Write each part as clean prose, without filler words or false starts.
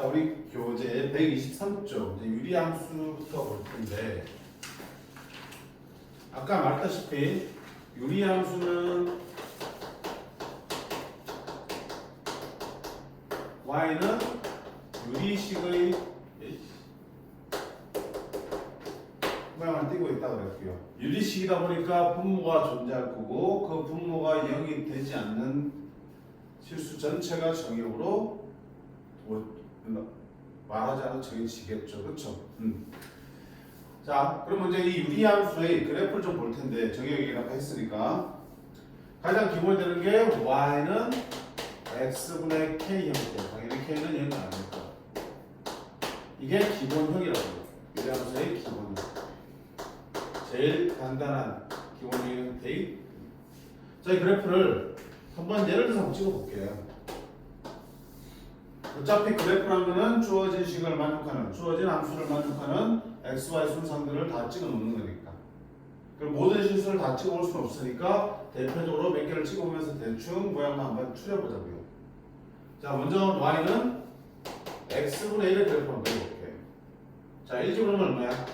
자, 우리 교재 123쪽 이제 유리함수부터 볼 텐데, 아까 말했다시피 유리함수는 y는 유리식의 모양을 띄고 있다고 그랬고요. 유리식이다 보니까 분모가 존재할 거고, 그 분모가 0이 되지 않는 실수 전체가 정의역으로 말하지 않은 정의지겠죠. 그렇죠? 자, 그럼 이제 이 유리함수의 그래프를 좀 볼 텐데, 정의역이라고 했으니까 가장 기본이 되는 게 y는 x분의 k 형태. 당연히 k는 0이 아닙니까? 이게 기본형이라고요. 유리함수의 기본형. 제일 간단한 기본형의 형태의. 자, 이 그래프를 한번 예를 들어서 한번 찍어볼게요. 어차피 그래프라는 거는 주어진 식을 만족하는, 주어진 함수를 만족하는 x, y 순상들을 다 찍어 놓는 거니까. 그럼 모든 실수를 다 찍어 볼 수는 없으니까 대표적으로 몇 개를 찍어 보면서 대충 모양만 한번 추려보자고요. 자, 먼저 y는 x분의 1의 그래프 한번 그려볼게요. 자, 1집으로는 얼마야?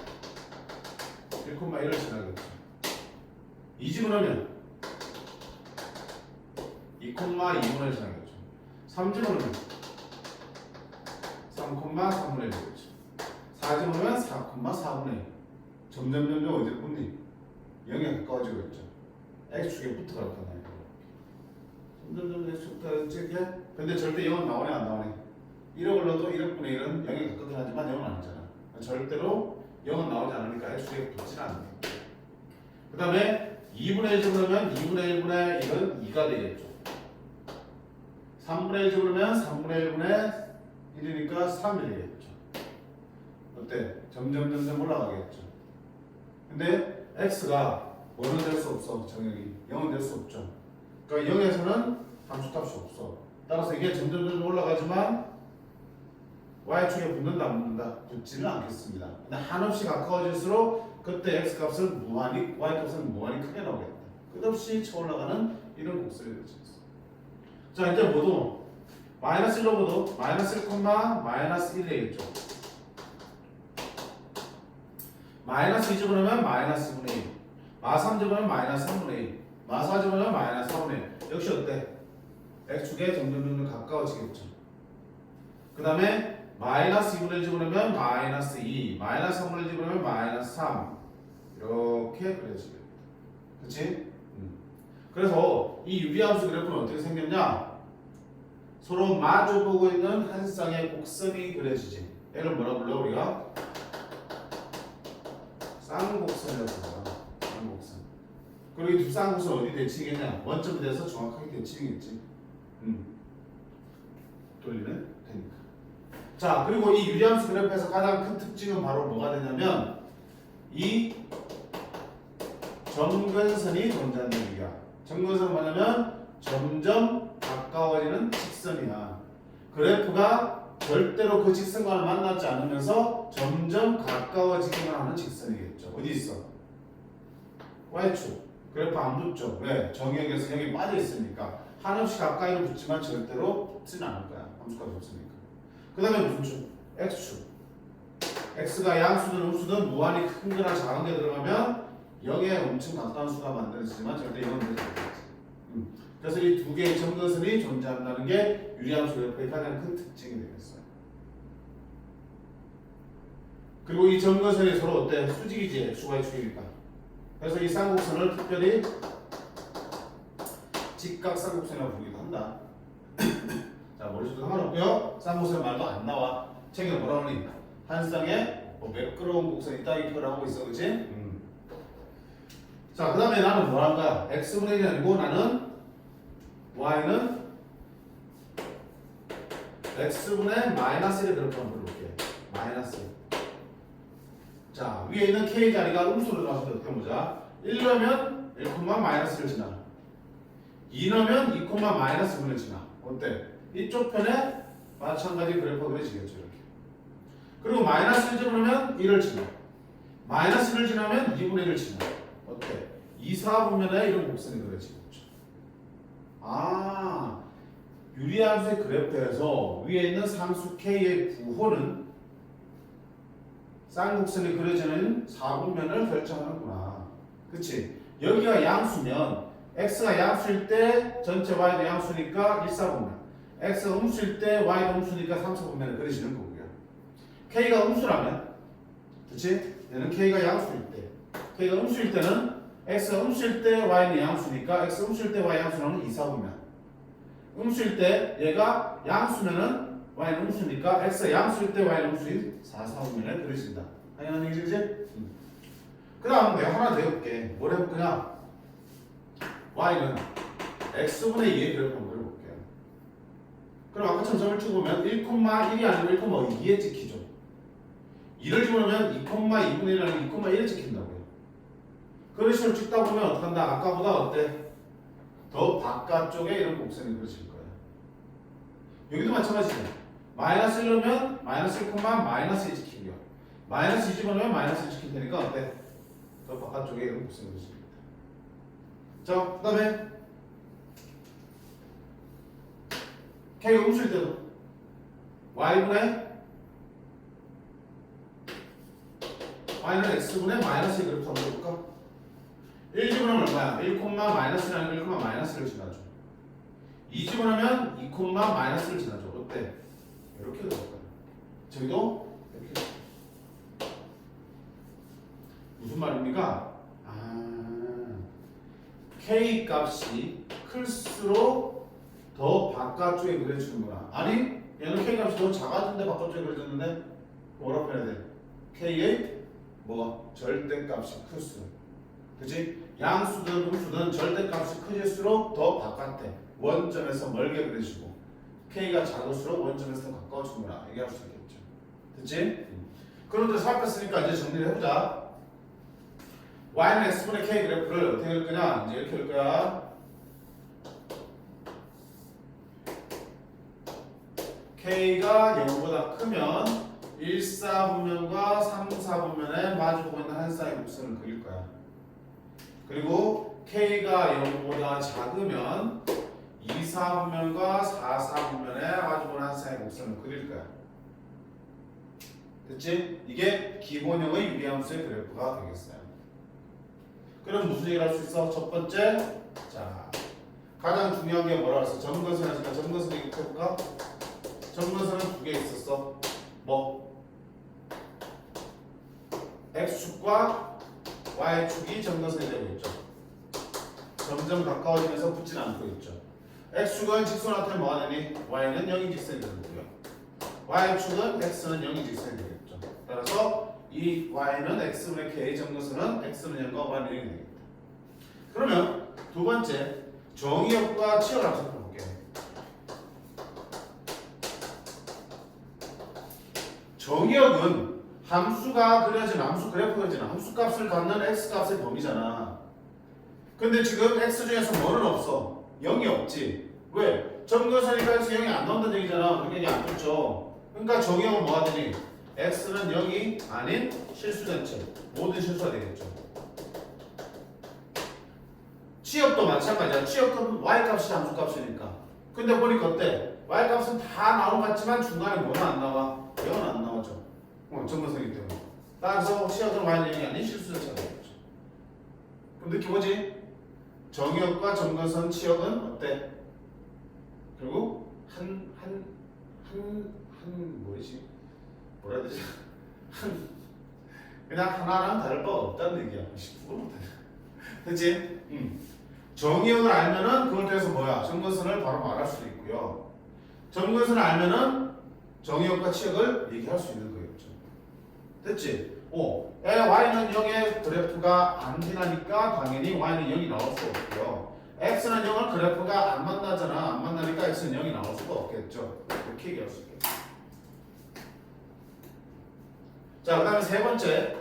1,1을 지나겠죠. 2집으로는 2,2분을 지나겠죠. 3집으로는 3,3분의 1 되겠죠. 4집으로는 4,4분의 1. 점점 어디로 붙니? 0에 가까워지고 있죠. x축에 붙어갈 거잖아요. 점점 x축 붙어가지고, 근데 절대 0은 나오네 안 나오네? 1억 올려도 1억분의 1은 0에 가깝긴 하지만 0은 아니잖아. 절대로 0은 나오지 않으니까 x축에 붙지는 않네. 그 다음에 2분의 1 집으면 2분의 1분의 1은 2가 되겠죠. 3분의 1 집으면 3분의 1분의 1이니까 3이 되겠죠. 어때? 점점 올라가겠죠. 근데 x가 뭐는 될 수 없어. 정역이 0은 될 수 없죠. 그러니까 0에서는 함수값이 없어. 따라서 이게 점점 올라가지만 y축에 붙는다 안 붙는다? 붙지는 않겠습니다. 근데 한없이 가까워질수록 그때 x값은 무한히, y값은 무한히 크게 나오겠다. 끝없이 쳐올라가는 이런 곡선이 되죠. 자, 이제 모두 마이너스 1로 보도 마이너스 1, 마이너스 1 되겠죠. 마이너스 2 집어넣으면 마이너스 2분의 1, 마 3 집어넣으면 마이너스 3분의 1, 마 4 집어넣으면 마이너스 4분의 1. 역시 어때? x축에 점점 가까워지겠죠. 그 다음에 마이너스 2분의 1 집어넣으면 마이너스 2, 마이너스 3분의 1 집어넣으면 마이너스 3. 이렇게 그려지겠다. 그치? 그래서 이 유리함수 그래프는 어떻게 생겼냐? 서로 마주보고 있는 한 쌍의 곡선이 그려지지. 얘를 뭐라 불러 우리가? 쌍곡선이라고 불러. 쌍곡선. 그리고 이 두 쌍곡선 어디 대칭이냐? 원점에 대해서 정확하게 대칭이겠지. 돌리면 되니까. 자, 그리고 이 유리함수 그래프에서 가장 큰 특징은 바로 뭐가 되냐면 이 점근선이 존재한다는 얘기야. 점근선은 뭐냐면 점점 가까워지는 직선이야. 그래프가 절대로 그 직선과는 만나지 않으면서 점점 가까워지기만 하는 직선이겠죠. 어디 있어? y축. 그래프 안 붙죠. 왜? 정역에서 여기 빠져 있으니까. 한없이 가까이로 붙지만 절대로 붙지는 않을 거야. 함수값이 없으니까. 그 다음에 무슨 축? x축. x가 양수든 음수든 무한히 큰 거나 작은 게 들어가면 0에 엄청 가까운 수가 만들어지지만 절대 0은 되지 않겠지. 그래서 이 두 개의 점근선이 존재한다는 게 유리함수 그래프의 가장 큰 특징이 되겠어요. 그리고 이 점근선이 서로 어때? 수직이지, x축과 y축이니까. 그래서 이 쌍곡선을 특별히 직각쌍곡선이라고 부르기도 한다. 자, 머릿속도 상관없고요. 쌍곡선 말도 안 나와. 책에 뭐라 그러니? 한 쌍에 뭐 매끄러운 곡선이 있다 이 표현을 하고 있어, 그치? 자, 그 다음에 나는 뭐 한 거야? x분의 1이 아니고 나는 y는 x분의 마이너스 1의 그래프 한번 볼게요. 마이너스 1. 자, 위에 있는 k 자리가 음수로 들어가서 어떻게 보자. 1 넣으면 1, 마이너스를 지나. 2 넣으면 2, 마이너스 1을 지나. 어때? 이쪽 편에 마찬가지 그래프가 그려지겠죠. 이렇게. 그리고 마이너스 1 집어넣으면 1을 지나. 마이너스 1을 지나면 2분의 1을 지나. 어때? 2, 4분면에 이런 곡선이 그려지겠죠. 아, 유리함수의 그래프에서 위에 있는 상수 K의 부호는 쌍곡선이 그려지는 4분면을 결정하는구나. 그치? 여기가 양수면 x가 양수일 때 전체 y도 양수니까 1, 4분면, x가 음수일 때 y도 음수니까 3, 4분면을 그려지는 거고요. k가 음수라면, 그치? 얘는 k가 양수일 때, k가 음수일 때는 x가 음수일 때 y는 양수니까 x 음수일 때 y 양수는 2, 4분면, 음수일 때 얘가 양수면은 y는 음수니까 x가 양수일 때 y는 음수인 4, 4분면에 그려진다. 당연한 얘기지? 그 다음 내가 하나 더 해볼게. 뭘 해볼 거냐? y는 x분의 2의 그래프 한번 그려볼게요. 그럼 아까처럼 점을 찍어보면 1,1이 아니고 1,2에 찍히죠. 2를 집어넣으면 2,2분의 1이 아니고 2,1에 찍힌다고요. 그런 식으로 찍다 보면 어떡한다? 아까보다 어때? 더 바깥쪽에 이런 곡선이 그려질 거예요. 여기도 마찬가지죠. 마이너스 1넣으면 마이너스 1, 마이너스 2 찍히고요. 마이너스 2 집어넣으면 마이너스 1 찍힐 테니까 어때? 더 바깥쪽에 이런 곡선이 그려집니다. 자, 그 다음에 K가 음수일 때도 Y분의 Y는 X분의 마이너스 2 그래프 한번 해볼까? 1 집어넣으면 얼마야? 1, 마이너스는 아니고 1, 마이너스를 지나죠. 2 집어넣으면 2, 마이너스를 지나죠. 어때? 이렇게 되는 거예요. 저기도 이렇게. 무슨 말입니까? K 값이 클수록 더 바깥쪽에 그려지는구나. 아니, 얘는 K 값이 더 작아진데 바깥쪽에 그려졌는데 뭐라고 해야 돼? K의 뭐 절대값이 클수록, 그치? 양수든 음수든 절대값이 커질수록 더 바깥에 원점에서 멀게 그려지고 K가 작을수록 원점에서 더 가까워지는구나 얘기할 수 있겠죠. 됐지? 그런데 살폈으니까 이제 정리를 해보자. y는 x분의 k 그래프를 어떻게 그릴 거냐? 이제 이렇게 그릴 거야. k가 0보다 크면 1, 4분면과 3, 4분면에 마주보고 있는 한 쌍의 곡선을 그릴 거야. 그리고 k가 0보다 작으면 2, 4분면과 4, 4분면에 마주보는 한 쌍의 곡선을 그릴 거야. 됐지? 이게 기본형의 유리함수의 그래프가 되겠어요. 그럼 무슨 얘기를 할 수 있어? 첫 번째, 자, 가장 중요한 게 뭐라 그랬어? 점근선 하니까 점근선 얘기 해볼까? 점근선은 두 개 있었어. 뭐? x축과 y축이 점근선이 되고 있죠. 점점 가까워지면서 붙진 않고 있죠. x축은 직선한테 뭐가 되니? y는 0인 직선이 되는 거고요. y축은 x는 0인 직선이 되겠죠. 따라서 이 y는 x분의 k 점근선은 x는 0과 y는 0이 되겠다. 그러면 두 번째 정의역과 치역을 한번 살펴볼게요. 정의역은 함수가 그려진 함수 그래프가 그려진 함수값을 갖는 x값의 범위잖아. 근데 지금 x 중에서 뭐는 없어? 0이 없지. 왜? 점근선이니까 x 0이 안 나온다는 얘기잖아. 그러니까 이게 안 붙죠. 그러니까 정의역은 뭐가 되니? x는 0이 아닌 실수된 채 모든 실수가 되겠죠. 치역도 마찬가지야. 치역은 y값이 함수값이니까. 근데 보니까 어때? y값은 다 나온 것 같지만 중간에 뭐는 안 나와? 0은 안 나오죠. 점근선이기 때문에. 따라서 치역은 y는 0이 아닌 실수된 채가 되겠죠. 그럼 느낌 오지? 정의역과 점근선 치역은 어때? 결국 뭐지? 뭐라 해야 되지? 그냥 하나랑 다를 바가 없다는 얘기야. 그치? 정의역을 알면은 그걸 통해서 뭐야? 점근선을 바로 말할 수 있고요. 점근선을 알면은 정의역과 치역을 얘기할 수 있는 거겠죠. 됐지? y는 0의 그래프가 안 지나니까 당연히 y는 0이 나올 수 없고요. x는 0은 그래프가 안 만나잖아. 안 만나니까 x는 0이 나올 수가 없겠죠. 이렇게 얘기할 수 있겠죠. 자, 그 다음에 세 번째.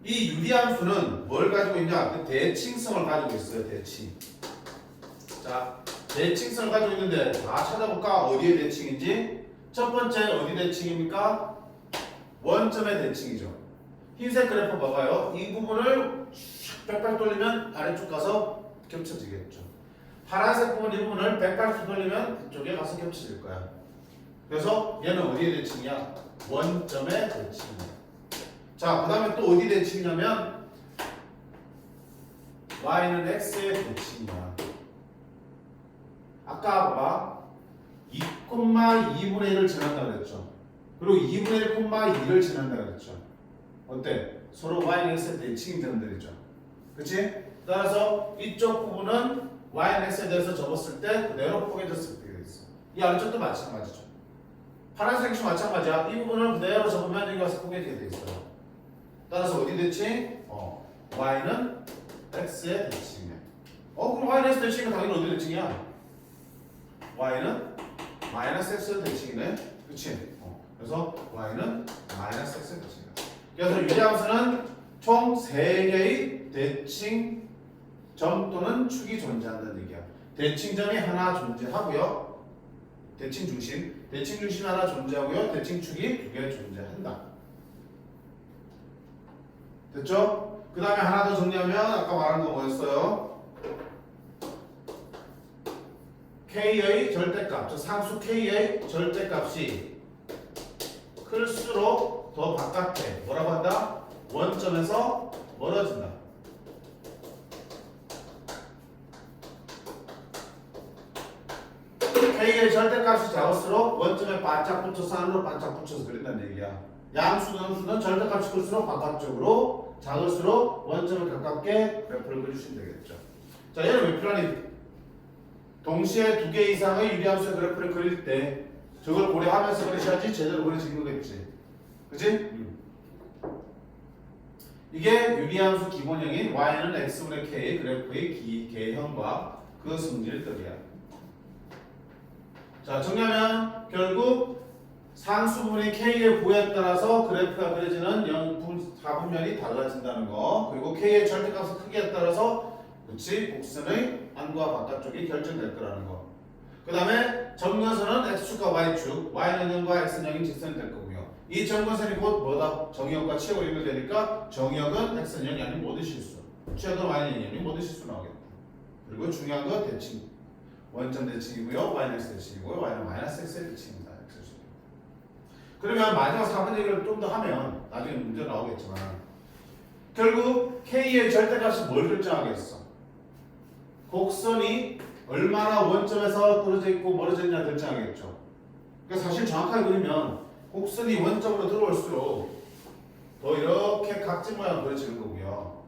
이 유리함수는 뭘 가지고 있냐? 대칭성을 가지고 있어요. 대칭. 자, 대칭성을 가지고 있는데 다 찾아볼까? 어디의 대칭인지? 첫 번째 어디 대칭입니까? 원점의 대칭이죠. 흰색 그래프 봐봐요. 이 부분을 슉 180 돌리면 아래쪽 가서 겹쳐지겠죠. 파란색 부분 이 부분을 180 돌리면 그쪽에 가서 겹쳐질 거야. 그래서 얘는 어디에 대칭이야? 원점의 대칭이야. 자, 그 다음에 또 어디 대칭이냐면 y는 x의 대칭이야. 아까 봐봐 2,2분의 1을 지난다 그랬죠. 그리고 2분의 1, 2를 지난다 그랬죠. 어때? 서로 y는 x의 대칭이 되는들이죠. 그치? 따라서 이쪽 부분은 y는 x에 대해서 접었을 때 그대로 포개졌을 때 있어. 이 아래쪽도 마찬가지죠. 파란색 수 마찬가지야. 이 부분을 그대로 접으면 여기 와서 포개지게 돼 있어요. 따라서 어디 대칭? y는 x의 대칭이야. 그럼 y는 x 대칭이면 당연히 어디 대칭이야? y는 마이너스 x의 대칭이네. 그치? 그래서 y는 마이너스 x의 대칭이야. 그래서 유리함수는 총 3개의 대칭 점 또는 축이 존재한다는 얘기야. 대칭점이 하나 존재하고요. 대칭 중심이 하나 존재하고요. 대칭축이 2개 존재한다. 됐죠? 그 다음에 하나 더 정리하면 아까 말한 거 뭐였어요? K의 절대값, 저 상수 K의 절대값이 클수록 더 바깥에 뭐라고 한다? 원점에서 멀어진다. K의 절대값이 작을수록 원점에 바짝 붙여서 안으로 바짝 붙여서 그린다는 얘기야. 양수는 절대값이 클수록 바깥쪽으로 작을수록 원점에 가깝게 그래프를 그려주시면 되겠죠. 자, 얘는 왜 필요하니? 동시에 2개 이상의 유리함수의 그래프를 그릴 때 저걸 고려하면서 그리셔야지 제대로 그려지는 거겠지. 그치? 이게 유리함수 기본형인 y는 x분의 k 그래프의 개형과 그 성질들이야. 자, 정리하면 결국 상수분의 k의 부호에 따라서 그래프가 그려지는 사분면이 달라진다는 거, 그리고 k의 절대값의 크기에 따라서 그치 곡선의 안과 바깥쪽이 결정될 거라는 거. 그 다음에 점근선은 x축과 y축, y는 0과 x는 0인 직선이 될 거고요. 이 점근선이 곧 뭐다? 정의역과 치역으로 연결되니까 정의역은 x는 0이 아닌 모든 실수, 치역은 y는 0이 아닌 모든 실수 나오겠다. 그리고 중요한 건 대칭, 원점 대칭이고요, y는 x 대칭이고요, y는 마이너스 x의 대칭입니다. 그러면 마지막 4번 얘기를 좀 더 하면 나중에 문제 나오겠지만 결국 k의 절대값이 뭘 결정하겠어? 곡선이 얼마나 원점에서 떨어져 있고 멀어져 있냐 결정하겠죠. 그러니까 사실 정확하게 그리면 곡선이 원점으로 들어올수록 더 이렇게 각진 모양으로 그려지는 거고요.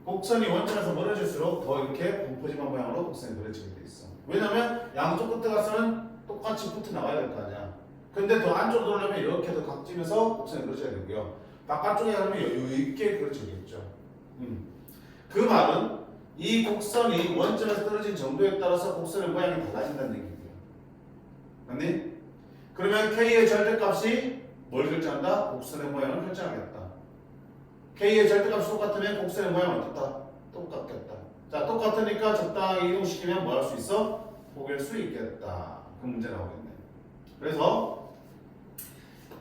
곡선이 원점에서 멀어질수록 더 이렇게 분포지방 모양으로 곡선이 그려지게 돼 있어. 왜냐면 양쪽 끝에 가서는 똑같이 붙어 나와야 될 거 아니야. 근데 더 안쪽으로 들어오려면 이렇게 더 각지면서 곡선이 그려져야 되고요. 바깥쪽에 가려면 여유 있게 그려지겠죠. 그 말은 이 곡선이 원점에서 떨어진 정도에 따라서 곡선의 모양이 달라진다는 얘기고요. 맞니? 그러면 K의 절대값이 뭘 결정한다? 곡선의 모양을 결정하겠다. K의 절대값이 똑같으면 곡선의 모양은 어떻다? 똑같겠다. 자, 똑같으니까 적당히 이동시키면 뭐 할 수 있어? 포갤 수 있겠다. 그 문제 나오겠네. 그래서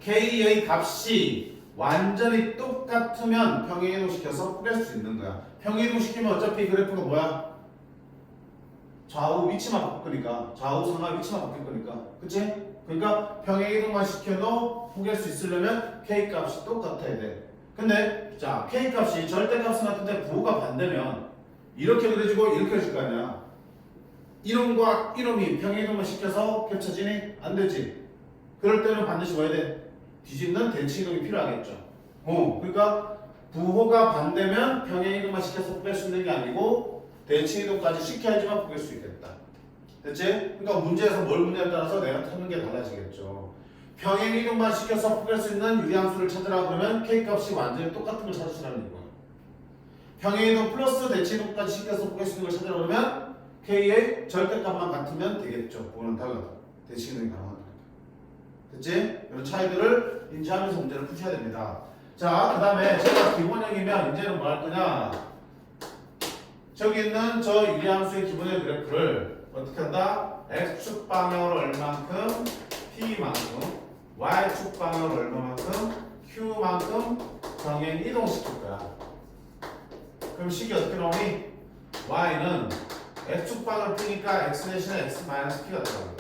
K의 값이 완전히 똑같으면 평행이동시켜서 포갤 수 있는 거야. 평행이동시키면 어차피 그래프가 뭐야? 좌우 위치만 바뀔 거니까, 좌우 상하 위치만 바뀔 거니까, 그치? 그러니까 평행이동만 시켜도 포갤 수 있으려면 K 값이 똑같아야 돼. 근데 자, K 값이 절대값은 같은데 부호가 반대면 이렇게 그려지고 이렇게 그려질 거 아니야. 이놈과 이놈이 평행이동만 시켜서 겹쳐지니? 안 되지. 그럴 때는 반드시 뭐 해야 돼? 뒤집는 대칭이동이 필요하겠죠. 그러니까 부호가 반대면 평행이동만 시켜서 뺄 수 있는 게 아니고 대칭이동까지 시켜야지만 포갤 수 있겠다. 됐지? 그러니까 문제에서 뭘 묻냐에 따라서 내가 찾는 게 달라지겠죠. 평행이동만 시켜서 포갤 수 있는 유리함수를 찾으라 그러면 K값이 완전히 똑같은 걸 찾으시라는 거예요. 평행이동 플러스 대칭이동까지 시켜서 포갤 수 있는 걸 찾으라 그러면 K의 절대값만 같으면 되겠죠. 그거는 달라다. 대칭이동이 가능하다. 됐지? 이런 차이들을 인지하면서 문제를 푸셔야 됩니다. 자, 그 다음에 제가 기본형이면 이제는 뭐 할 거냐? 저기 있는 저 유리함수의 기본형 그래프를 어떻게 한다? X축 방향으로 얼마만큼? P만큼, Y축 방향으로 얼마만큼? Q만큼 정행 이동시킬 거야. 그럼 식이 어떻게 나오니? Y는 X축방을 푸니까 X 대신에 X 마이너스 P가 들어가요.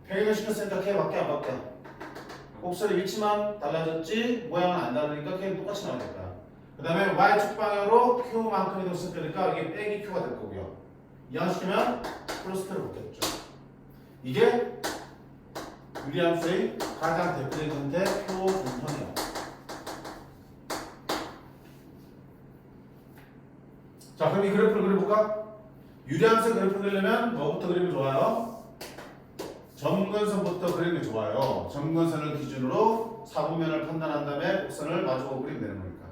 평행을 시켰으니까 K 밖에 안 바뀌어. 곡선의 위치만 달라졌지 모양은 안 다르니까 K는 똑같이 나올 거야. 그 다음에 Y축 방향으로 Q만큼 이동시킬 거니까 이게 빼기 Q가 될 거고요. 이항시키면 플러스 Q를 붙겠죠. 이게 유리함수의 가장 대표적인 형태 표 분선이에요. 자, 그럼 이 그래프를 그려볼까? 유리함수의 그래프를 그리려면 뭐부터 그리면 좋아요? 점근선부터 그리는 게 좋아요. 점근선을 기준으로 사분면을 판단한 다음에 곡선을 마주보고 그리면 되는 거니까.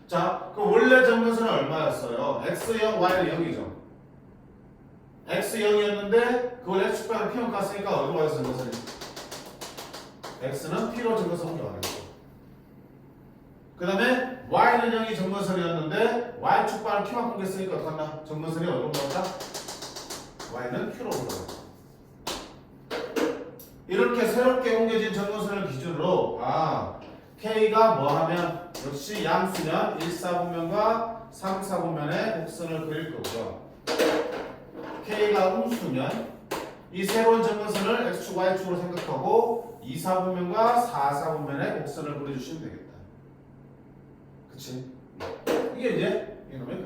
자, 그럼 원래 점근선은 얼마였어요? X형, Y는 0이죠. X 0이었는데 그걸 X축방을 P형 갔으니까 어디로 가서 점근선이? X는 P로 점근선 옮겨가겠죠. 그 다음에 Y는 0이 점근선이었는데 Y축방을 Q만큼 겼으니까 어떡한다? 점근선이 어디로 옮겨갔다? Y는 Q로 옮겨가겠죠. 이렇게 새롭게 옮겨진 점근선을 기준으로 K가 뭐하면 역시 양수면 1사분면과 3사분면의 곡선을 그릴 거고요. K가 음수면 이 새로운 점근선을 X축, Y축으로 생각하고 2사분면과 4사분면의 곡선을 그려주시면 되겠다. 그치? 이게 이제 이놈의 그래.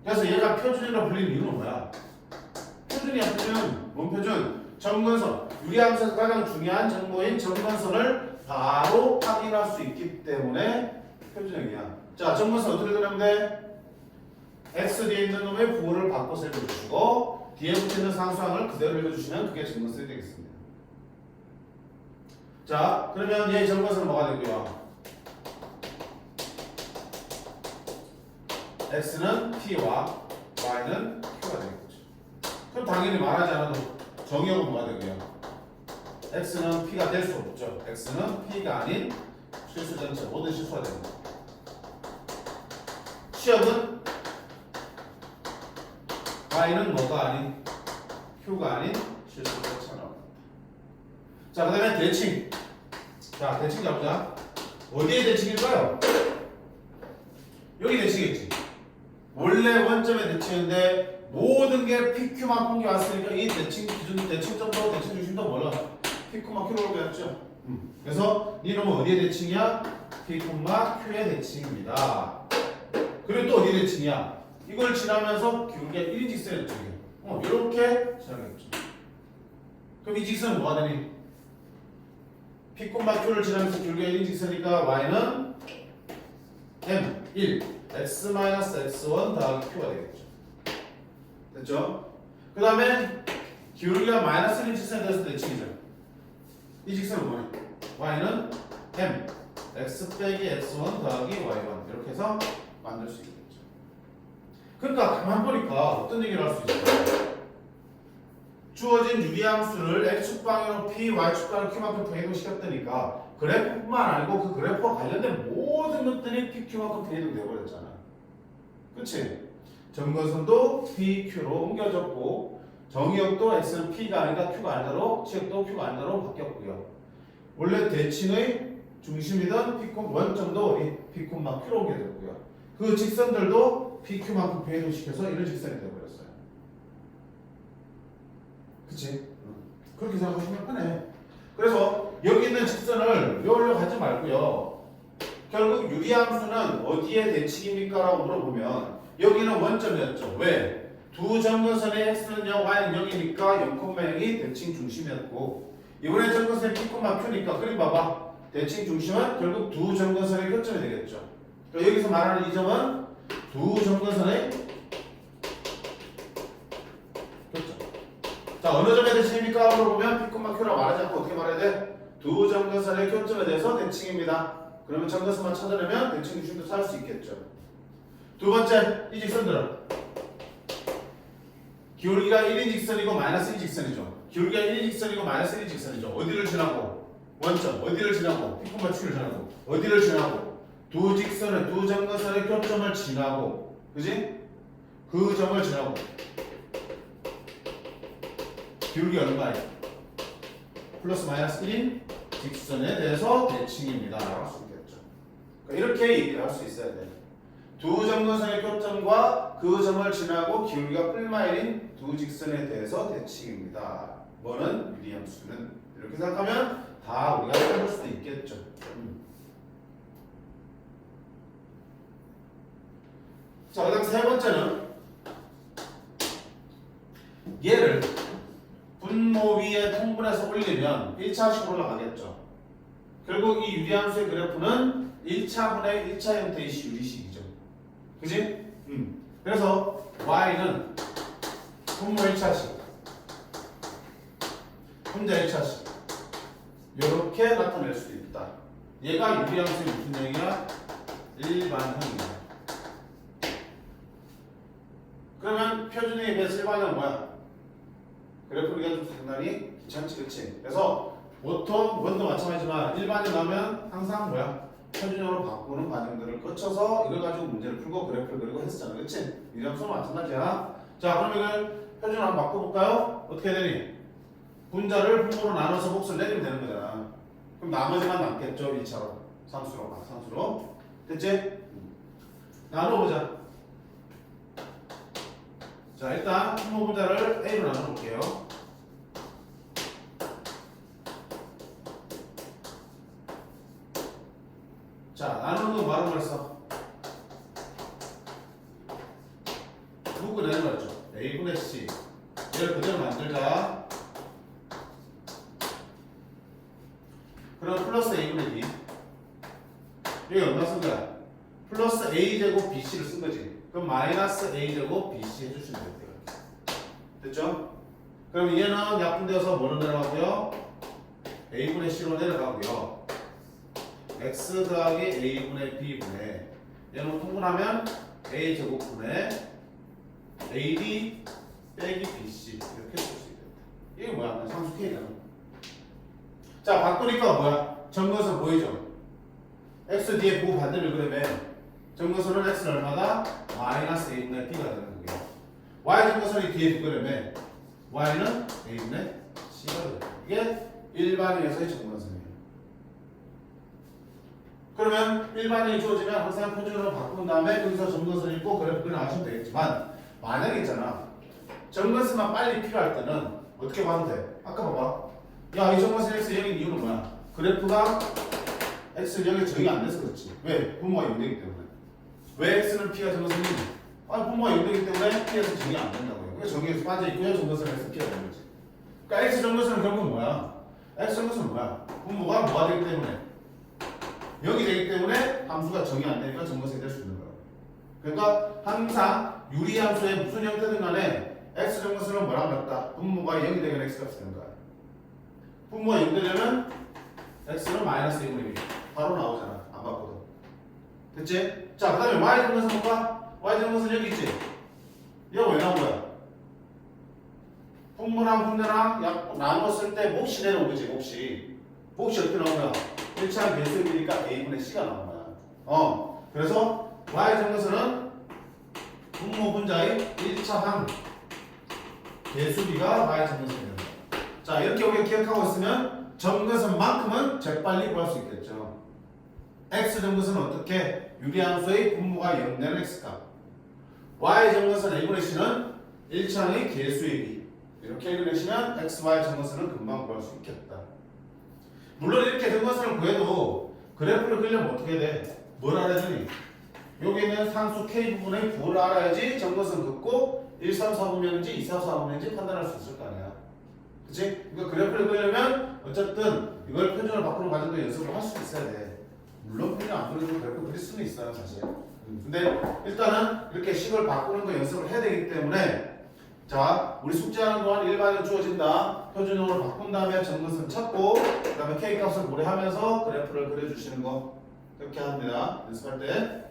그래서 얘가 표준이라고 불리는 이유는 뭐야? 표준이야, 표준. 뭔 표준? 점근선. 유리함수에서 가장 중요한 정보인 점근선을 바로 확인할 수 있기 때문에 표준형이야. 자, 점근선 어떻게 그리면 돼? X 뒤에 있는 놈의 부호를 바꿔서 읽어주시고 뒤에 붙어있는 상수항을 그대로 읽어주시면 그게 점근선이 되겠습니다. 자, 그러면 얘 점근선은 뭐가 되고요? X는 P와 Y는 Q가 되겠죠. 그럼 당연히 말하지 않아도 정의역은 뭐가 되고요? X는 P가 될 수 없죠. X는 P가 아닌 실수 전체, 모든 실수가 됩니다. 시역은 Y는 뭐가 아닌 Q가 아닌 실수 전체가 나옵니다. 자, 그 다음에 대칭. 자, 대칭 잡자. 어디에 대칭일까요? 여기 대칭이겠지. 원래 원점의 대칭인데 모든 게 PQ만 옮겨왔으니까 이 대칭 기준, 대칭점도 대칭 중심도 몰라. P만 Q로 옮겨왔죠. 그래서 이놈은 어디에 대칭이야? P만 Q의 대칭입니다. 그리고 또 어디에 대칭이야? 이걸 지나면서 기울기가 1인 직선의 대칭이에요. 이렇게 지나겠죠. 그럼 이 직선은 뭐가 되니? P만 Q를 지나면서 기울기가 1인 직선이니까 Y는 M1 X-X1 더하기 Q가 되겠죠. 됐죠? 그 다음에 기울기가 마이너스 1인 직선에 대해서 대칭이죠. 이 직선은 뭐니? Y는 M X 빼기 X1 더하기 Y1 이렇게 해서 만들 수 있겠죠. 그러니까 가만 보니까 어떤 얘기를 할 수 있을까요? 주어진 유리함수를 X축방으로 P, Y축방으로 Q만큼 변이동시켰다니까 그래프뿐만 아니고 그 그래프와 관련된 모든 것들이 PQ만큼 변이동되어버렸잖아. 그치? 점근선도 PQ로 옮겨졌고 정의역도 X는 P가 아니라 Q가 아니다로 지역도 Q가 아니다로 바뀌었고요. 원래 대칭의 중심이던 P콤 원점도 P콤만 Q로 옮겨졌고요. 그 직선들도 PQ만큼 변이동시켜서 이런 직선이 되어버렸어요. 그치? 그렇게 생각하시면 편해. 그래서 여기 있는 직선을 외우려고 하지 말고요. 결국 유리함수는 어디에 대칭입니까? 라고 물어보면 여기는 원점이었죠. 왜? 두 점근선의 X는 0, Y는 0이니까 0,0이 대칭 중심이었고 이번에 점근선의 P콤마 Q니까 그림 봐봐. 대칭 중심은 결국 두 점근선의 교점이 되겠죠. 그러니까 여기서 말하는 이 점은 두 점근선의 교점. 자, 어느 점에 대칭입니까? 물어보면 P콤마 Q라고 말하지 않고 어떻게 말해야 돼? 두 점근선의 교점에 대해서 대칭입니다. 그러면 점근선만 찾아내면 대칭 중심도 찾을 수 있겠죠. 두 번째, 이 직선들은 기울기가 1인 직선이고 마이너스 1 직선이죠. 기울기가 1인 직선이고 마이너스 1 직선이죠. 어디를 지나고? 원점. 어디를 지나고? P콤마 Q를 지나고. 어디를 지나고? 두 직선의 두 점근선의 교점을 지나고. 그지? 그 점을 지나고. 기울기 얼마예요? 플러스 마이너스 1인 직선에 대해서 대칭입니다. 라고 할 수 있겠죠. 그러니까 이렇게 얘기를 할 수 있어야 돼. 두 점근선의 교점과 그 점을 지나고 기울기가 뿔마일인 두 직선에 대해서 대칭입니다. 뭐는 유리함수는 이렇게 생각하면 다 우리가 해볼 수도 있겠죠. 자, 그다음 세 번째는 얘를 분모 위에 통분해서 올리면 1차식으로 올라가겠죠. 결국 이 유리함수의 그래프는 1차분의 1차 형태의 유리식이죠. 그지? 그래서 y는 분모 1차식, 분자 1차식 이렇게 나타낼 수도 있다. 얘가 유리함수의 무슨 형이야? 일반형이야. 그러면 표준형에 비해서 일반형은 뭐야? 그래프가 좀 상당히 귀찮지, 그치? 그래서 보통 원도 마찬가지지만 일반형 나오면 항상 뭐야? 표준형으로 바꾸는 과정들을 거쳐서 이걸 가지고 문제를 풀고 그래프를 그리고 했었잖아, 그치? 유리함수는 마찬가지야. 자, 그럼 이걸 표준으로 한번 바꿔볼까요? 어떻게 되니? 분자를 분모로 나눠서 몫을 내리면 되는 거잖아. 그럼 나머지만 남겠죠, 2차로. 상수로, 상수로. 됐지? 나눠보자. 자, 일단 분모 분자를 A로 나눠볼게요. 자, 나누는 건 바로 그랬어. 묶어내는 거였죠. A분의 C. 얘를 그대로 만들자. 그럼 플러스 A분의 B. 여기 얼마 쓴 거야? 플러스 A제곱 BC를 쓴 거지. 그럼 마이너스 A제곱 BC 해주시면 돼요. 됐죠? 그럼 얘는 약분되어서 뭐로 내려가고요? A분의 C로 내려가고요. X 더하기 A분의 B분의 얘는 통분하면 A제곱분의 AD 빼기 BC 이렇게 쓸 수 있겠다. 이게 뭐야? 상수 K잖아. 자, 바꾸니까 뭐야? 정근선 보이죠? X 뒤에 보고 반대를 그리면 정근선은 X는 얼마다? 마이너스 A분의 B가 되는 거예요. Y 정근선이 뒤에 그리면 Y는 A분의 C가 되는 거예요. 이게 일반형에서의 정근선이에요. 그러면 일반형이 주어지면 항상 표준으로 바꾼 다음에 거기서 정근선 읽고 그래프를 나가시면 되겠지만 만약에 있잖아. 정근선만 빨리 필요할 때는 어떻게 봐도 돼? 아까 봐봐. 야, 이 정근선 X 0인 이유는 뭐야? 그래프가 X는 0에 적용이 안 돼서 그렇지. 왜? 분모가 0되기 때문에. 왜 X는 P가 정근선이지? 분모가 0되기 때문에 P에서 적용이 안 된다고요. 그러니까 정의에서 빠져있고요. 정근선 X P가 되는 거지. 그러니까 X 정근선은 결국은 뭐야? X 정근선은 뭐야? 분모가 뭐가 되기 때문에? 0이 되기 때문에 함수가 정의 안 되니까 정근선이 될 수 있는 거야. 그러니까 항상 유리함수의 무슨 형태든 간에 X 정근선은 뭐라고 했다? 분모가 0이 되면 X값이 되는 거야. 분모가 0 되려면 X는 마이너스 1분의 1 바로 나오잖아. 안 바꿔도. 됐지? 자, 그 다음에 Y 정근선 볼까? Y 정근선 여기 있지? 얘가 왜 나온 거야? 분모랑 분모랑 나눴을 때 몫이 내려온 거지. 몫이 어떻게 나온 거야? 1차 계수비니까 A분의 C가 나온 거야. 그래서 Y 정근선은 분모 분자의 1차항 계수비가 Y 정근선이에요. 자, 이렇게 우리가 기억하고 있으면 정근선만큼은 재빨리 구할 수 있겠죠. X 정근선은 어떻게? 유리함수의 분모가 0 되는 X값. Y 정근선 A분의 C는 1차항의 계수의 비. 이렇게 읽어내시면 X, Y 정근선은 금방 구할 수 있겠다. 물론 이렇게 정근선을 구해도 그래프를 그리려면 어떻게 돼? 뭘 알아야 되니? 여기 있는 상수 K 부분의 부호를 알아야지 정근선 긋고 1, 3, 4 분면인지 2, 4, 4 분면인지 판단할 수 있을 거 아니야. 그치? 그러니까 그래프를 그리려면 어쨌든 이걸 표준으로 바꾸는 과정도 연습을 할 수 있어야 돼. 물론 표준 안 그려도 그래프 그릴 수는 있어요, 사실. 근데 일단은 이렇게 식을 바꾸는 거 연습을 해야 되기 때문에 자, 우리 숙제하는 동안 일반형 주어진다. 표준형으로 바꾼 다음에 정근선 찾고 그 다음에 K값을 고려하면서 그래프를 그려주시는 거 그렇게 합니다. 연습할 때.